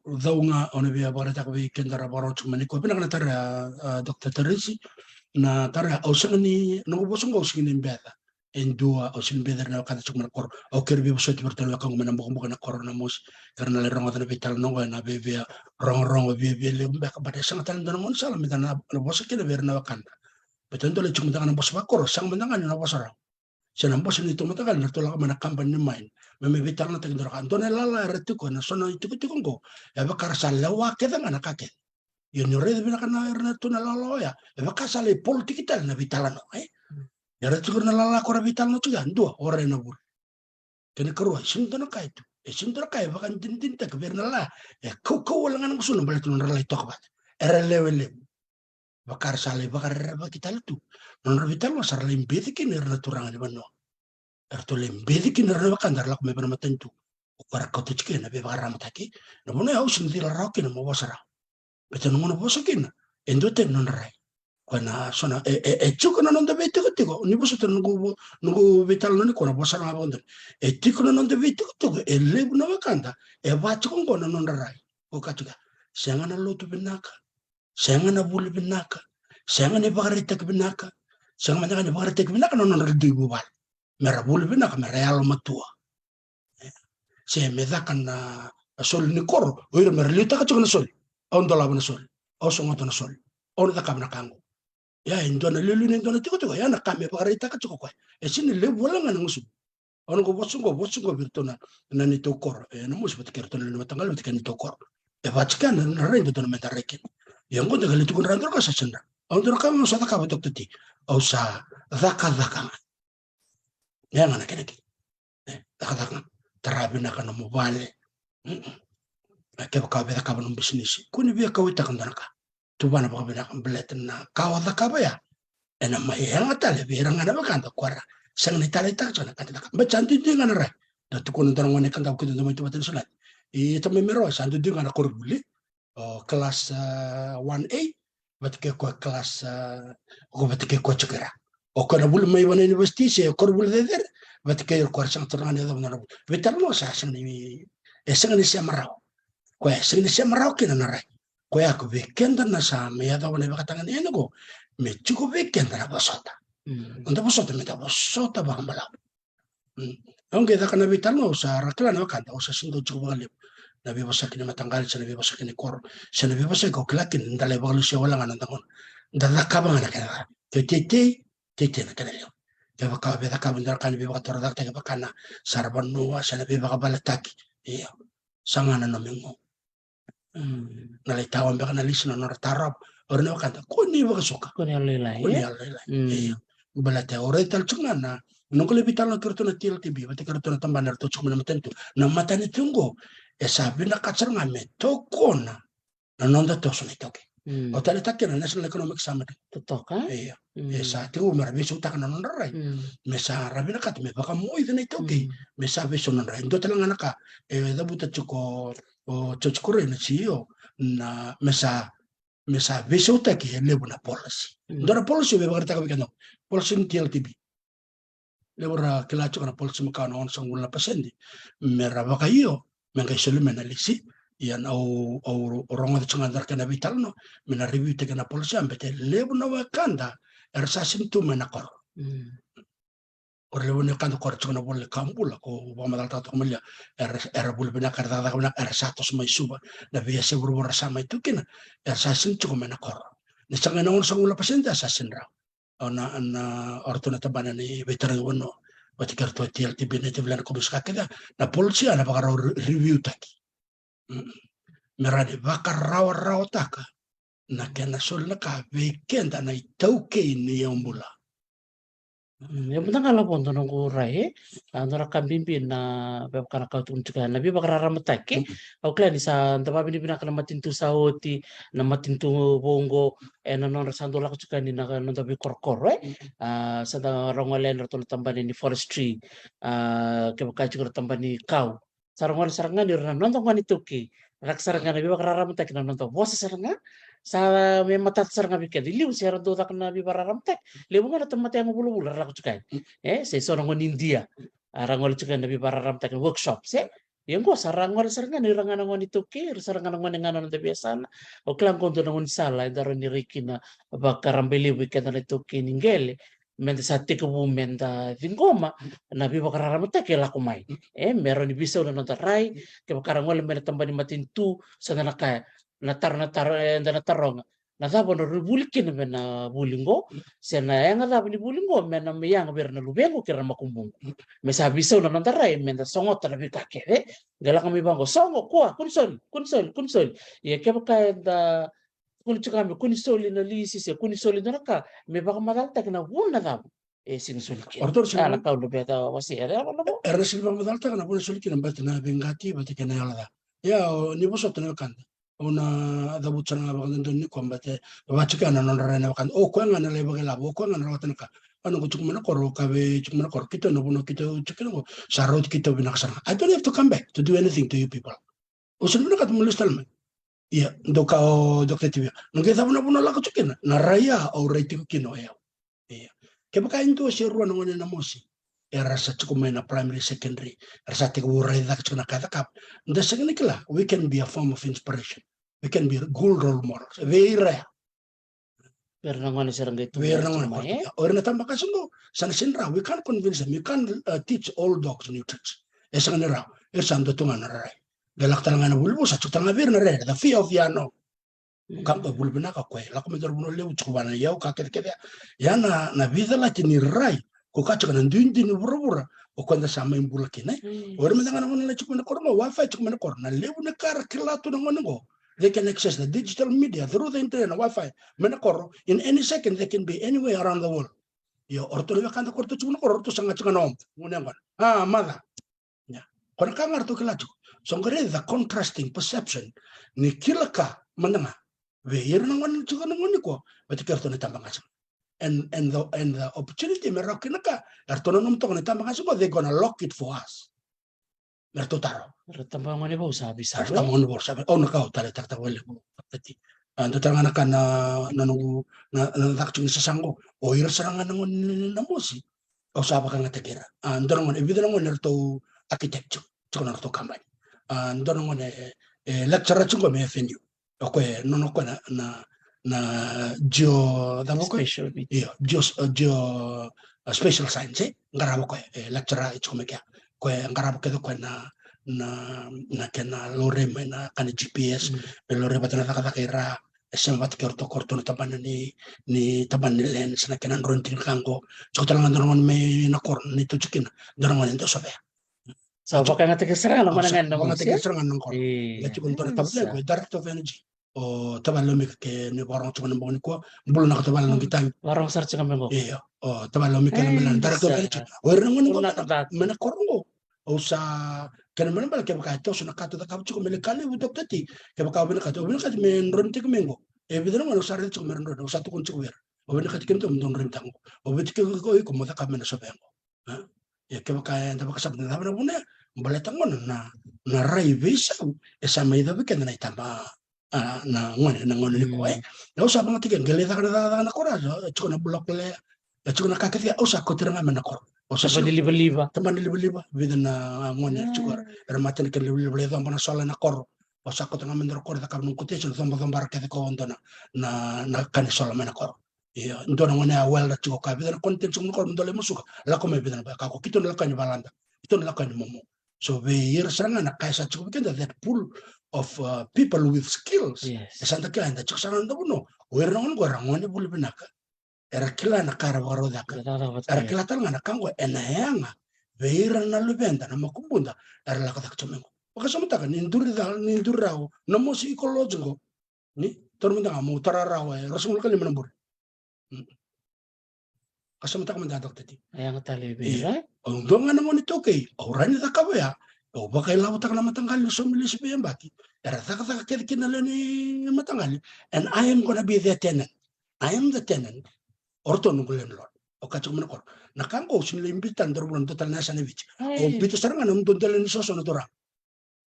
Speaker 2: daw nga ona biya bara ta ko kendara baro cuma ni ko pinakana tara Dr. Teresi na tara au ni nungu bosong go sing ni beta endua au sing beta na kata cuma kor au kerbi boso ti bertelo ka ngomana mbok na kor na mos karena le rongo na vital nongo na bebia rong bebia le mbaka bade sang tan don mon sala mi na boso kene ber na kanda betul le cuma tangan boso bakor sang mendangan na boso Siya boss nito matagal na tulak man kampanya ni mine. May bitar na tingin doon. Doon nalala retiko na so na itikot-tikong ko. Eba karasal lawa kita nga nakakit. Yun yung rin binakana na ito nalalawa ya. Eba kasal politikital na bitalan no. Ya retiko nalala ko na bital no tiga. Dua ore na bul. Kaya karuha sinto na kaya ito. Sinto na kaya baka tintinta kabir nalala. Kau wala nga nang gusto na balik nung nalala ito kapat. Erelewe bakar sale bakar kita itu non vital mas sarla imbedi ki ner naturangan di bano erto le imbedi ki ner bakan dar lak me bana matentu ukar ko tchike na be bakar mataki no mono ya usin dira roki no mo wasara beto no mono bosakin endo te non rai kona sona chuko no de beti ko ni boso te nugo vital no ni kona bosara ma bondo tiko no de beti ko le no bakanda bacho ko no non rai o kachuga sanga na lotu binaka Sanga na buli binaka. Sanga ni bakaritek binaka. Sanga ni bakaritek binaka no redi bubal. Mera buli binaka mera yalo matua. Se medakan na sol ni koro. Oira mera lita ka chukana sol. On dola na sol. O songoto na sol. On da kabna kango. Ya indona lulu ni indona tiko tiko. Ya na kame bakarita ka chukoko. Sini le wala nga ngusu. Ono ko bosungo virtona na ni to koro. Na musu batikirto na matangal batikan ni to koro. Bachikan na rin dito na metarekin. Yang kau tinggal itu kan rantor ka sa senda. Ang turo ka mo sa ka ba Dr. T. O sa daka. Yang anak kene ki. Daka. Tarabi na ka na mobile. Kaya ka ba ka ba ng business. Kuni biya ka wita kan ka. Tuba na ba ka ba belet na kawa daka ba ya. Na mayang atale biya nga na ba kan kwara. Sang ni tale ta na kan daka. Ba chanti di nga na ray. Datu ko nang ngone kan ko do mo tumaten sulat. Ito may mero santo di nga na korbuli. Kelas 1A batike ko kelas ko batike ko chakera o kana bul mai wana university se ko bul der batike ko sang tornane do na vital mo sa sang ni sang ni se marao ko sang ni se marao kina na rai ko ya ko weekend na sa me ya do na bakatangan eno ko me chuko weekend na basota onda basota me da basota ba mala aunque da kana vital mo sa rakla na kanta o sa sindo chuko ba nabi basa kini matanggal sa nabi basa kini kor sa nabi basa ko klakin ndale balu siya wala nga nandangon ndala ka ba nga nakana tete na kanel kaya baka beda ka bundar kan biba ka toradak taga baka na sarban nuwa sa nabi baka balataki iya sanga na namingo nalitawa baka nalis na naratarap or na kanta kuni baka suka
Speaker 1: kuni alilay
Speaker 2: iya balate ore tal chunga na nung kulibitan na kirto na TLTB bati kirto na tamban na to chukuma na matentu na matani tunggo sabi na katsar nga me toko na nanonda to so nitoke o tali takya na National Economic Summit
Speaker 1: totoka
Speaker 2: iya sa tingo marami suta ka nanonda ray me sa rabi na kat me baka mo ito na itoke me sabi so nanray ndo talang anaka dabuta chuko o church kore na chiyo na mesa vese utaki lebu na policy. Ndora policy we bagata ka bikano. Policy ni TLTB. Lebora kilacho kana policy makana on sangula pasendi. Mera baka iyo menga isolu menalisi yan au rongo tsanga kana vital no mena review te kana policy ambete lebu na wakanda ersasin tu menakor. Or lebu na kanda kor tsanga bolle kambula ko bamadal tato kumelia bul bina karda da kana ersatos mai suba na via seburu sama itu kina ersasin tu menakor. Ni tsanga na on sangula pasendi assassin ra. Na ortona tabana ni veteran wono watikar to TLTB na tiblan ko buska kada na polisi ana bakara review taki merade bakar raw taka na kena sol na ka weekend na itauke ni yombula
Speaker 1: Yang penting kalau pun tunong kurai, antara kambing na bebakar kau tun juga nabi bakar ramatake, au klan di sa tempat ini bina kena matin tu sauti, na matin tu bongo, na non rasando lah juga ni nak non tapi kor sada rongolen rotol tambah ni forestry, kebakar juga tambah ni kau, sarangan di rana nonton kan itu ki, rak sarangan nabi bakar ramatake na nonton, bos sarangan, sa mematat sarangan bikin, liu siaran tu tak nabi bakar ramatake. Lebu nga na tempat yang bulu-bulu rako cukai. Se sorong India. Rangol cukai nabi para ram takin workshop se. Yang gua sarangol sarangan ni rangan ngon itu ke, sarangan ngon ngano na biasa na. O klang konto ngon sala indaro ni rikina bakaram beli weekend na itu ke ningele. Menda sate ko menda vingoma nabi bakaram ta ke la kumai. Meron ni bisa na notarai ke bakaram ngol menda tambani matin tu sana nakaya natar natarong. Nasaba no bulikin na bulingo sena yang ada ni bulingo mena yang berna lubengo kira makumbung mesa bisa na nantarai mena songot na bikake gala kami bango songo kwa kunsol ya ke baka da kami kunsol na lisi se kunsol na ka me baka madalta kina wuna da sinsul ki ala ka lu beta wasi era wala bo
Speaker 2: era silva madalta kana bune sulki na batna bengati batikena yala ya ni boso tena kanda una da butsana bagan ni kombate bachika na non rena bakan o ko ngana le bagela o ko ngana watan ka anu ko chukmana koro ka be chukmana koro kito no buno kito chukino sarot kito binaksana. I don't have to come back to do anything to you people. Usun na kat mulus talme iya doka o dokter tibia ngeta buno buno la ko chukina na raya o reti kino ya iya ke baka into si ruan ngone na mosi era sa chukumena primary secondary rasa te wurai da chukna kata kap nda segni kala we can be a form of inspiration. We can be good role models. Very rare.
Speaker 1: Pernangan serang itu.
Speaker 2: Orang tambah kasih sana senra. We can't convince them. You can't teach all dogs new tricks. Esang nera. Esang dotungan nera. Galak talangan bulbu sa chutang bir nera. The fear of yano. Kampa bulbu na kakwe. Lako medor buno lewu chukubana yau kaket kete. Yana na vida la tini rai. Kukacha kana nduindi ni bura. O kwenda sama imbula kine. Orang medanga na chukubana korma wifi chukubana korna. Lewu na kara kilatu na ngonengo. They can access the digital media through the internet, Wi-Fi. Menakor in any second they can be anywhere around the world. Yo ortolika kanta korto chuna korto sanga chuna nom. Munengan. Mother. Yeah. Kona kangar to kilaju. So the contrasting perception ni kilaka menanga. We here nangan chuna ngoni ko. But kerto ni tambang asam. And the opportunity merokinaka. Erto nom to ni tambang asam. They're gonna lock it for us. Mertutaro.
Speaker 1: Tambang ni bau sabi.
Speaker 2: Tambang ni bau sabi. Oh nakau tali tak wale ko. Tati. Ando tangan akan na takchung sa sanggo. O ira sarangan na mosi. O saba ka nga tekera. Ando nangon ebida nangon nerto architecture. Tsaka nerto kambay. Ando nangon lecturer tsaka may FNU. Ako nono ko na geo
Speaker 1: special bit.
Speaker 2: Geo special science. Ngarabo ko lecturer tsaka may kaya. Ko ngarabo ko na kena lore na kana GPS lore batana kata kira sempat korto na taban ni taban ni lens na kena rontin kango so talangan doron may nakor ni tujukin doron ito sabe
Speaker 1: so baka nga tigiserangan naman nga
Speaker 2: mga tigiserangan ng kor gachi kun tora table ko direct of energy o taban lumik ke ni barang cuma nang ko bulo na taban lang kita
Speaker 1: barang search kami ko
Speaker 2: iya o taban lumik ke naman direct of energy o ringon ko mana korong o sa kana mana bala kaya baka ito so nakato da kapcho ko melikali budok tati kaya baka obina kato men ronti ko mengo bidana mo sarili ko meron ron sa tukon ko wer obina kati kim to mon rin tango obiti ko ko mo ta kamena so bengo ya kaya baka enda baka sabna na buna Baletangona na rai visa esa mai da weekend na itama na ngone ni ko na usa mga tigen gele na kora chuko na block le chuko na kaketia usa ko tiranga na kor usa
Speaker 1: Sa paniliba-liba.
Speaker 2: teman liba vida na ngone chuko ramatan ke liba le na sola na kor usa ko tanga mendro kor da kabnu kutia chuko zombar ke ko ondona na kan sola na kor iya ndona ngone awal da chuko ka vida na konten chuko kor ndole musuka la ko me vida na ka ko kito na kan balanda ito na kan momo. So here sana na kaisa cukup kan that pool of people with skills.
Speaker 1: Yes.
Speaker 2: Santa kila anda cuk sana ndo no. Werang gua rangon bulu benaka. Era kila na kara waro daka. Era kila tal ngana kanggo enayanga. Veira na lubenda na makumbunda. Era la kata kucumengo. Waka sama taka nindur rao. Namo si ekolojingo. Ni torminda ngamu tararawa. Rasungul kali menambur. Kasama taka mendadak tadi.
Speaker 1: Ayang tali bira.
Speaker 2: Ndo nga naman ito kay orani da kabaya o baka ilaw tak na matanggal so milis ba baki era tak kinala ni matanggal and I am gonna be the tenant. I am the tenant orto nunggulen lord o kachuk manakor nakangko sinlimbitan dorbulan total nasa ni vich o bito sarang anong dondalen ni soso na tora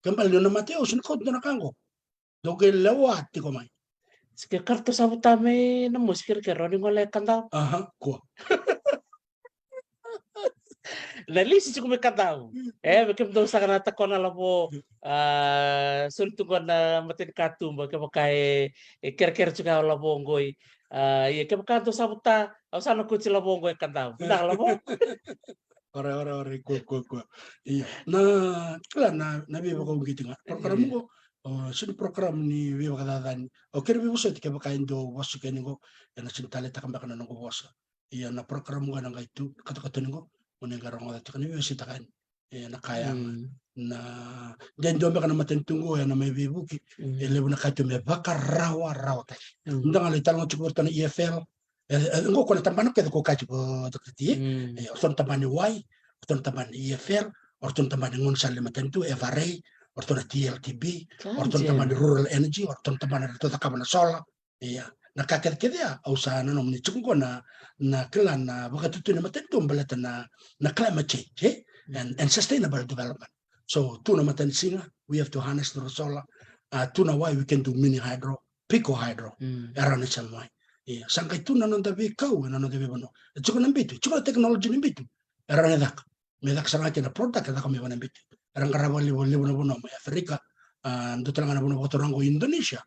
Speaker 2: kembali na mateo sinikot na nakangko doge lewat ti komay
Speaker 1: Sikir kartu sabu tame na muskir ke roni ngole kandau.
Speaker 2: aha ko
Speaker 1: Nalisi cukup merkatau. Bekem tu sakana takona labo sultungan na matin katum pakai ker juga labo ngoi. Iya kem kanto sabuta ausana kuci labo ngoi kandau. Benar labo.
Speaker 2: Ore ko iya na biba ko gitu nga program ko sini program ni biba kadadan o kere biba so tike baka indo wasu keningo na sintale takamba kana ngo wasa iya na program ko nga itu kata ngo mune garang wala tikani biba sitakan na kaya na dan dombe kana matentunggo ya na may bibuki ele na kaito me baka rawa ta ndanga le talong chukur tan EFL ngo ko tambano ke ko kachi ko takti orton tambani wai orton tambani EFL orton tambani ngon salle matentu FRA orton TLTB orton tambani rural energy orton tambani to takabana sola iya na kaket kedia ausana no ni chungo na kila na wakati na matentu mbalata na climate change and sustainable development so tuna matensinga we have to harness the solar tuna why we can do mini hydro pico hydro around the why iya sangkai tuna non tabi kau na non tabi bono cukup nambitu cukup teknologi nambitu era medak sangat na produk kita kami nambitu era karawali wali bono Afrika ndo telangan bono botorango Indonesia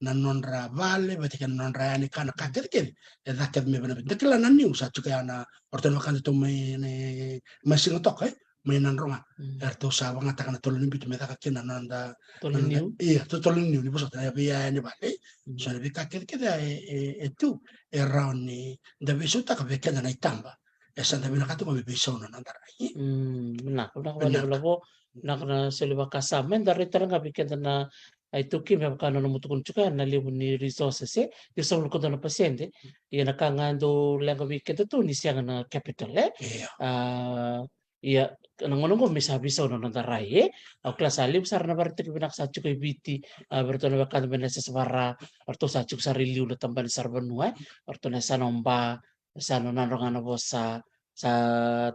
Speaker 2: na non vale betikan non ani kana kaget ken edaket me bana dekla na niu sa cukup ana orton makan to me masing tok mainan ronga erto sa banga takana tolun bitu me takakena nanda
Speaker 1: Tolun
Speaker 2: iya to tolun niu ni bosa ya biya ni bale so le kaket keda tu around ni da bisu tak bekena na itamba esa da bina katu me bisu no nanda
Speaker 1: Benar wale labo nak seliba kasamen dari terang bikin na itu kim yang kana mutukun juga na libu ni resources di sebelum kota na pasyente iya nakangando lenga bikin tu ni siang na capital iya nangonongo bisa no nandarai au kelas alim sarana bartek binak sa cukup biti bertona bakan bena seswara orto sa cukup sariliu na tamban sarbanua orto na sanomba sano nanrongana bosa sa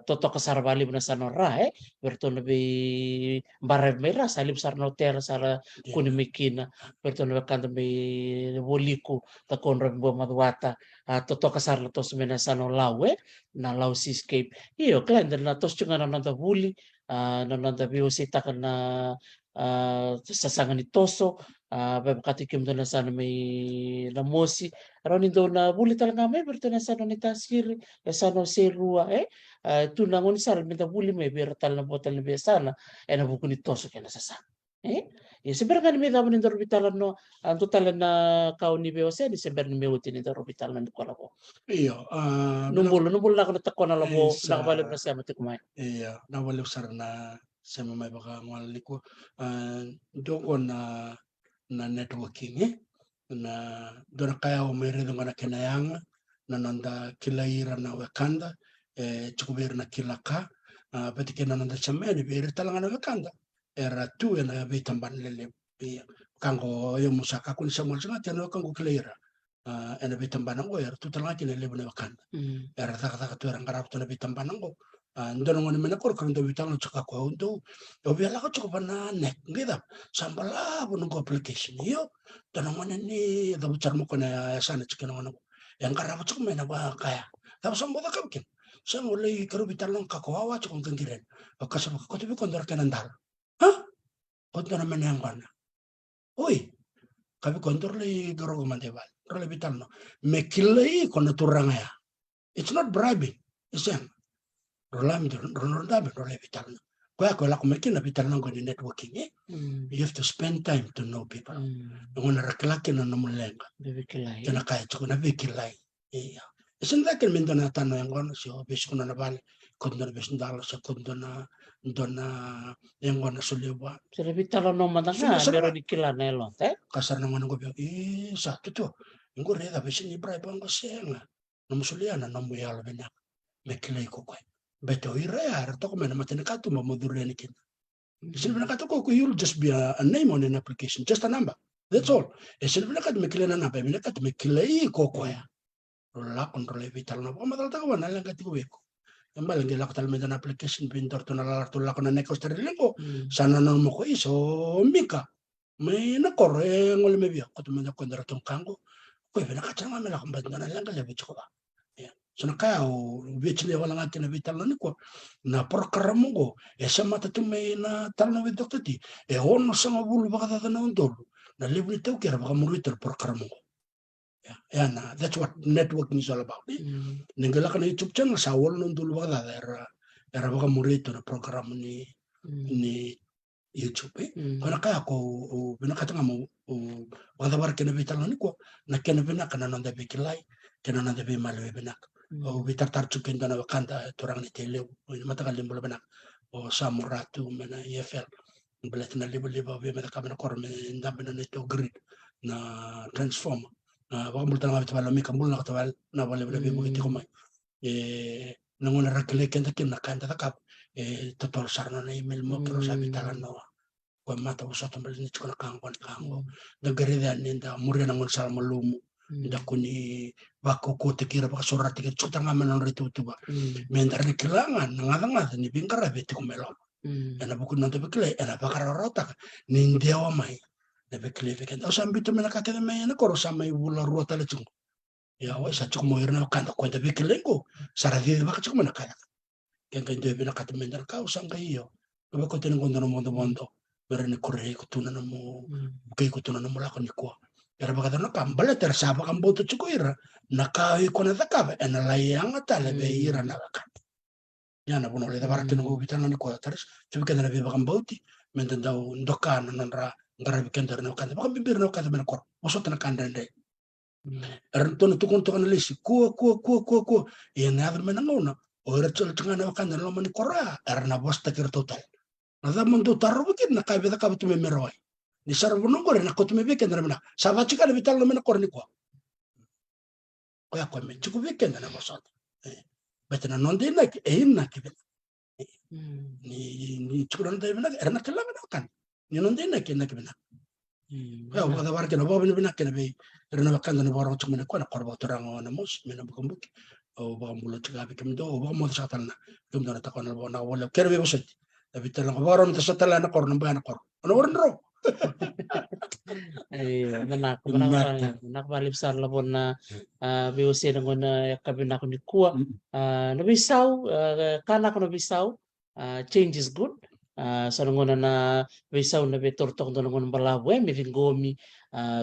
Speaker 1: toto kasar bali bena sanora bertona be bare merah salim sarna hotel sara kunimikina bertona bakan be boliku takon bo madwata toto kasar tos bena sano lawe na lau seascape iyo klan dan na tos cunga nanta buli nanta biosita kana sasangan itoso katikim do na sana may namosi aron do na buli talaga may berto na sana ni tasiri sana serua tu nangon sar minta buli may bertal na botal na biasana na buku nitoso kena sasang ya sebenarnya kan minta menindor bitalan no total na kau ni beose di sebenarnya meutin indor bitalan di kola ko
Speaker 2: iya
Speaker 1: numbul na ako natakon na labo nakabalik na siya matikmay
Speaker 2: iya nawalip sarna sama may baka ngaliko doko na networking na dona kaya o may redo na kinayanga na nanda kilaira na wakanda chukubir na kilaka pati kina nanda chameni beri talanga na wakanda era tu na bitamban lele kango yung musaka kun sa mulsa nga tino kango kilaira ena bitamban ngo era tu talanga kina lele na wakanda era taka tu era ngarap tu na bitamban ngo Ndono ngone mena kor kan bitang chaka ko undo obiala ko choko na nek ngida sambala bunung application yo dono ngone ni da bucar mo kona sana chicken ngono yang karabo choko mena ba kaya da sambo da kamkin sam olay karo bitar lang kakawawa choko kangiren o kasama ko tibi kondor kanandar ha kondor mena yang kana oi kabi kondor lay garo mandebal role bitar no mekilay kono turanga ya it's not bribing it's Rolami Ronaldo Role Vitalno. Kwa la kumekina Vitalno go networking you have to spend time to know people. Ngona raklaki na namulenga.
Speaker 1: Bibikilay.
Speaker 2: Tena kaya chako na bikilay. Iya. Isn't that can minto na tano yang gono siyo bisko na nabali kondo na bisko dalo sa kondo na yang gono suliwa.
Speaker 1: Sila bitalo no madanga pero di kilana elon
Speaker 2: Kasar na ngono go biyo satu to. Ngo reda bisin ibra ibang ko siya. Namusuliana namuyalo benak. Mekilay ko kwa. Beto ira to kuma na matenekato mamudureni kin. Silvinakato ko you'll just be a name on an application, just a number. That's all. Silvinakato mekile na number, minakato mekile ko ko ya. Rola control vital na madal ta ko na lang katiko ko. Embal ngela ko talme na application pintor to na larto la ko na neko sterlingo. Sana no mo ko iso mika. May na korre ngol me biya ko to me na kondra tong kango. Ko binakacha na mela ko bad na lang ka ko ba. Sono kaya vicile wala ngati na vital na ko na program mo sama tatu may na tal na doktor ti ono sa mabulu baka na undol na libre ni kira baka muruiter program mo na that's what networking is all about ningala ka na YouTube channel sa wala nundul baka era baka muruiter na program ni YouTube kana kaya ko binakatanga mo baka bar kena vital na ko na kena binaka na nanda bikilay kena nanda bi malwe binak o bitar tarchukin dana wakanda torang ni tele matagal limbo banak o samuratu mana EFL belat na libo be mata kamera korme ndambe na neto grid na transform na wak multa nga bitawal mi kambul na katawal na wala be mo kiti kumay nanguna rakle kenta kin nakanta takap totol sarna na email mo kero sabi talan no ko mata usato mbal ni chukona kango da garida ninda murya nangun sal malumu da kuni bako ko te kira baka surat te chuta nga manon ritu tuba mendar ni kilangan nga ni bingkara beti kumelo ana buku nanto bekle ana bakara rota ni ndewa mai na bekle feken o sambito mena ka kede mai na koro sama ibula ruota le chung ya wa sa chung mo irna kan ko te bekle ko sara di baka chung mena kaya ken ken de bena kat mendar ka usang kayo ko ko te ngondo mondo berani kore ko tuna na mo kay ko tuna na mo la ko ni ko pero baka na kambala tersaba kan boto chukoira nakai kona takaba ena layanga tale be ira na baka yana buno le dabara tino go bitana ni ko taris tubi kan na be baka bauti menten daw ndokan nanra ngara bi kender no kan baka bibir no kan ben kor osot na kan dende tono tukon to kan lesi ko yana adar men ngona ora chol tanga na kan no man kora erna bosta kir total na da mon to tarro bikin na kai be da kabtu me meroi ni sarvo no gore na kotume be kender mena sabachi kan vital no men kor ni ko ya ko men chuku be kender na bosot betena non de na na ke ni chuku non de na erna kala na kan ni non de na ke bena ya wa da barke no bo bena ke be erna kan na boro chuku men ko na korbo torang na mos men bu kumbuk o ba mulo chuka be kem do o ba mo satal na kem do na ta kon na wala kerbe bosot vital no boro na satal na kor no ba na kor no wor no
Speaker 1: Iya, benak balik besar labon na VOC na na kabinak ni kuwa nabisaw kana ko nabisaw change is good sa ngona na bisaw na betortok do ngona balawe mi vingomi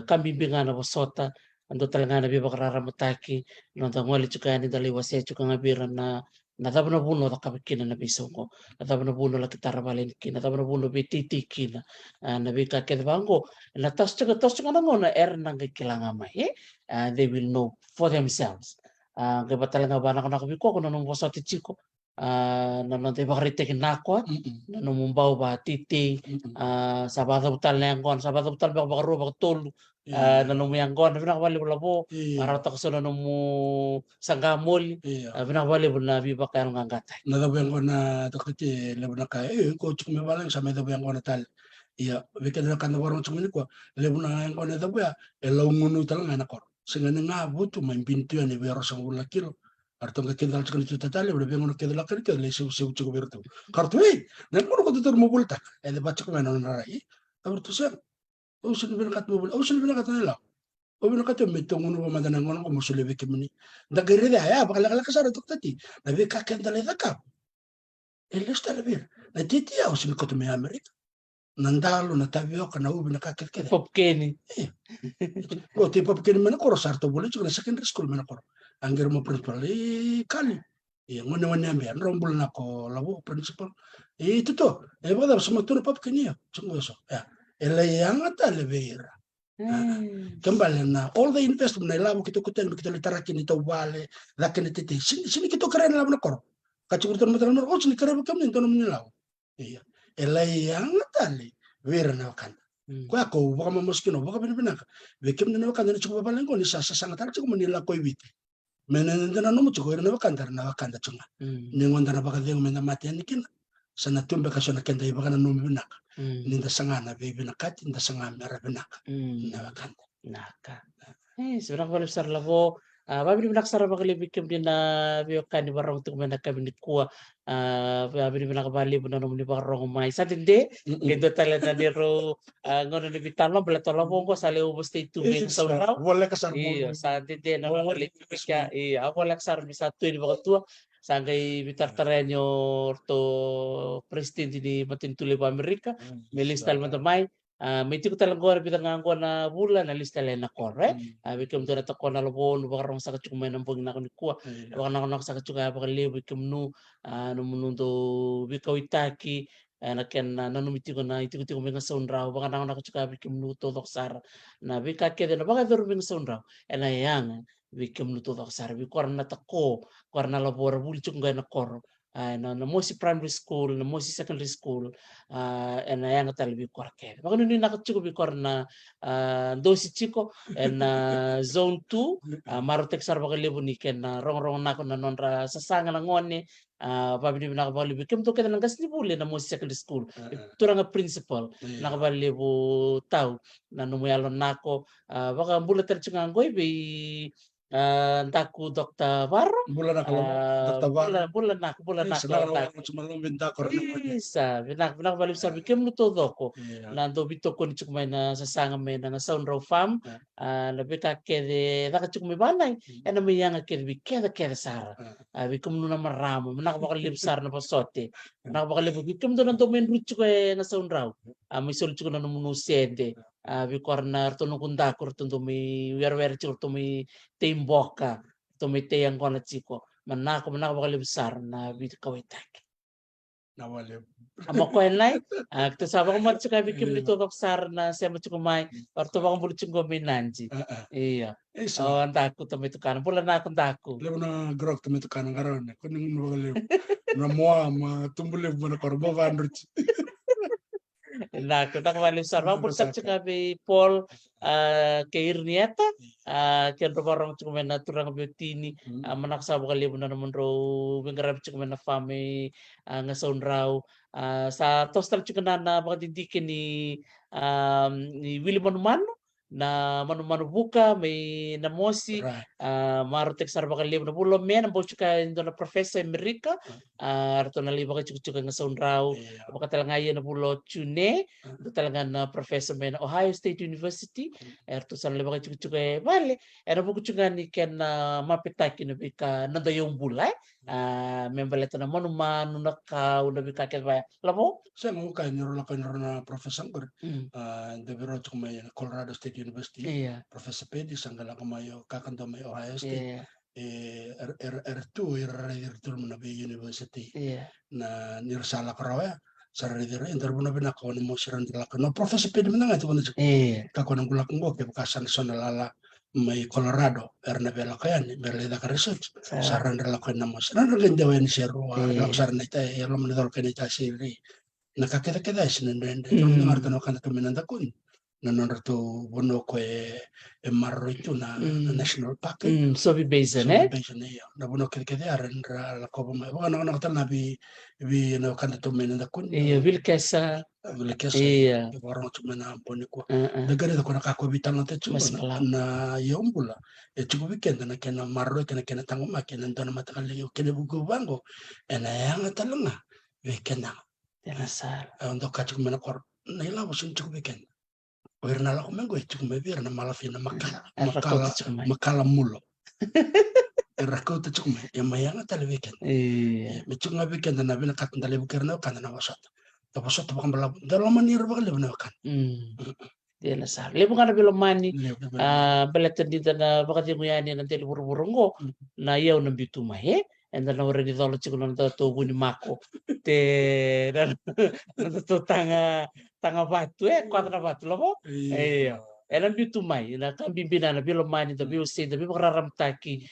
Speaker 1: kambimbinga na bosota ando talaga na bibakrara mataki no tangwali chuka ni dali wase chuka ngabira na nataba na buno ta kabikina na bisaw ko nataba na buno la kitara balin kina nataba na buno betiti kina na bika kedbango na tos chuka na ngona nang kilanga mai they will know for themselves ke batala bana ko nakabiko ko nung bosoti chiko na te bakrite kinakwa na numumbao ba titi sabata butal na yangon sabata butal ba bakaro bakatulu na numuyanggon na pinakabali mo labo arata ko sa numu sanggamol pinakabali mo na biba kaya ng anggatay
Speaker 2: na daw yang na dokiti lebo na kaya ko chuk me balang sa me daw yang na tal iya bikin na kan warong chuk me ko lebo na yang na daw ya elaw ngunu tal nga na kor singa nga butu main pintu yan ibero sa ulakil Arto nga kedal chakani tu tatali udah bengono kedal kan kedal isu cukup bertu. Kartu nan kono ko tutur mo bulta. Ede baca ko menon rai. Abertu sa. O sin binakat mo bul. O sin binakat nila. O binakat yo metong ngono madanan ngono ko musulebe kemuni. Dagere da ya bakal kala kasara tuk tati. Nabi ka kendale da ka. Eles talabir. Na titi ya usin ko to me Amerika. Nandalo na tavio kana ubi na kakit kede.
Speaker 1: Pop Kenny.
Speaker 2: O tipo pequeno mana koro sarto boleh juga secondary school mana koro. Angger mo principal kali. Ngone wane ambe rombol na ko labo principal. Itu tuh. Bada sama tuh pap kenia. Cungo so. Ya. Yang ata levera. Kembali na all the investment na labo kita kuten kita litarakin itu wale lakin itu sini kita keren labo na koro. Kacurtan mata na oh sini keren kami itu namanya labo. Iya. Yang ata levera na kan. Ko ako baka mamoskino baka binibinaka vekem na wakanda na chuko babalengo ni sasa sanga tar chuko manila ko ibiti menen na no chuko na wakanda chunga ni ngonda na baka dengo mena mati anikin sana tumbe ka sona kenda ibaka na no binaka ninda sanga na be binakati ninda sanga mera binaka na wakanda
Speaker 1: Naka. Sebenarnya kalau besar lavo, babi binak sara bakali bikim din na biokan di barang untuk mena kami ni kuah, babi binak bali benar ni barang mai. Sa tinde, gitu talent na diro ngono ni bitalo bala tolo bongo sale ubos itu bing saurau.
Speaker 2: boleh kasar
Speaker 1: Iya, sa tinde na bakali bikya, iya, ako laksar bisa tu di bawah tua. Sangkai bitar terenyo to presidente di matin tule ba Amerika, melistal mantamay. Medyo ko talaga gora bitang nganggo na bulan na lista na kore. Bikim to na to ko na lobon bakarong sa kachumay ng pag na ko ni kuha. Baka na sa kachumay baka libo bikim no no munundo bikaw itaki na ken na nanumiti ko na iti ko mga saundraw baka na kachumay bikim no to doksar na bika kede na baka dero mga saundraw. Na yang bikim no to doksar bikor na tako kor na labor bulchung ga na kor. Na mosi primary school, na mosi secondary school, na yang talabi korke. Baka nung nakachiko bikor na dosi chiko, na zone 2, marotek sar baka libo ni ken na rong nako na nonra sasanga na ngone, pabili nakabali bikim to kita nanggas ni bule na mosi secondary school. Turang nga principal, nakabali libo tao, na numuyalon nako, baka mbula terchunga ngoy, Ntaku Dr. Varro,
Speaker 2: bulan ako Dr. Varro
Speaker 1: bulan na
Speaker 2: ako sumalong binta ko
Speaker 1: isa binak balik sabi kem no todo ko nando bito ko ni chukmay na sasanga may na sound raw farm labi ka kede naka chukmay banay ena may yang kede bi kede sara abi kum no na maramo naka baka libsar na pasote naka baka libo kem do nando men ruchu ko na sound raw may sul chuko na no sede abi korna tono kunda ko tondo mi wer chur to mi timboka to mi te yang kona chiko manako baka libsar na bi kawitak
Speaker 2: nawale
Speaker 1: Amo ko enlay, to sabi ko mat suka bikim dito doksar na siya mat suka may, or to bang bulit yung gominanji. Iya. Oh, ang dako to may tukanan. Pula na akong dako.
Speaker 2: Lebo na grok to may tukanan karon. Kuning mo lebo. Na moa tumbulib mo na korbo vandrich.
Speaker 1: Nako nakawali sa bang bulsak suka bi Paul kay Irnieta, kaya barang suka may naturang biotini, manaksabu ka lebo na naman ro, bingarap suka may na fami nga sound raw. Sa tostal juga na mga didikin ni Willie Manumano na Manumano buka may namosi marutek sarba ka libo na bulo men ang bochuka indo na professor Amerika arto na libo ka chuka nga sound raw baka talaga na bulo tune do talaga na professor men Ohio State University arto sa libo ka chuka vale era buku chuka ni ken mapitaki na bika nanda yung bulay membaleta na Manumano na ka una bika ken ba lamo
Speaker 2: Saya mau kanyor na professor ko. Devero to may Colorado State University. Professor Pedi sanggala kamayo kakando may Ohio State. R2 irredirtul na be university. Na nirsala karawa. Sa redire interbuna binako ni mo siran dilaka. No Professor Pedi man nga ito kuno. Kako nang gulak ngo ke kasan sonalala may Colorado erna bela kayan berleda ka research. Saran relako na mo. Saran regendawen siya ruwa. Laksaran na ita yelom na dol kanita siri. Nakakita-kita sinendende. Kung nangartan ako na tuminanda kun. nanon to bono ko marro itu na national park
Speaker 1: Sobi Basin,
Speaker 2: so
Speaker 1: eh?
Speaker 2: basin ya na bono kede aran la ko ma wa na tal na bi no kan to men na kun
Speaker 1: Iya, Vilkesa.
Speaker 2: wala kesa
Speaker 1: Iya.
Speaker 2: warong to men na boni ko
Speaker 1: Uh-uh.
Speaker 2: dagare ko na ka ko bitang na te
Speaker 1: Mas
Speaker 2: chulo
Speaker 1: pelak.
Speaker 2: na yombula chugo weekend na kena marro kena tango ma kena ntona matakal yo kena bugo bango ena yang talanga weekend na
Speaker 1: Tena sal.
Speaker 2: untuk kacuk mena kor na ila wasun chugo weekend oir na la ko mengo chugo me bir na malafina makala mulo Erako te chugo me mayanga tal weekend
Speaker 1: Iya.
Speaker 2: me chugo weekend na bina kat ndale bukerna kan na wasat to wasat bakam bala dalam manir bakal lebna kan
Speaker 1: Tena sal. Lebu kana bilo mani. Beletan di tanah bakat yang yani nanti buru-burungo na iya na bitu mahe and then already dolo chiku na to buni mako te na to tanga batu kuadra batu lobo iya enan bitu mai na kan bimbina na bilo mani to biu se to biu raram taki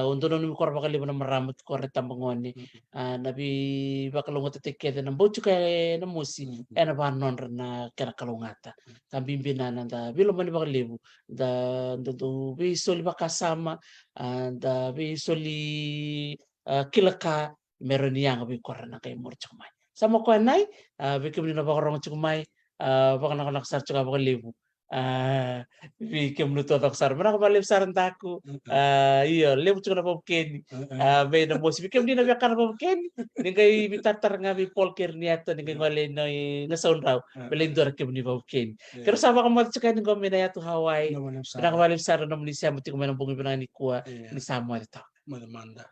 Speaker 1: untuk nonu kor bakal na meramut kor tambangoni na bi bakal ngote teke na bocu kay na musi ena ba non na kena kalungata kan bimbina na bilo mani bakal lebu da bi soli makasama da bi soli kilaka meron yang bi korana kay mor chumay sama ko nay bi kemni na bakarong chumay baka naksar chuka baka lebu bi kemnu to taksar mana ko malib saran taku iyo lebu chuka na popken be na bosi bi kemni na bakar popken ningay bi tatar nga bi polker niato ningay wale no na sound raw belen dor kemni popken pero sama ka mo chuka ningo minaya to Hawaii pinakamalib saran na Malaysia muti ko manang bungi pinani kuwa ni samo ito
Speaker 2: Madamanda.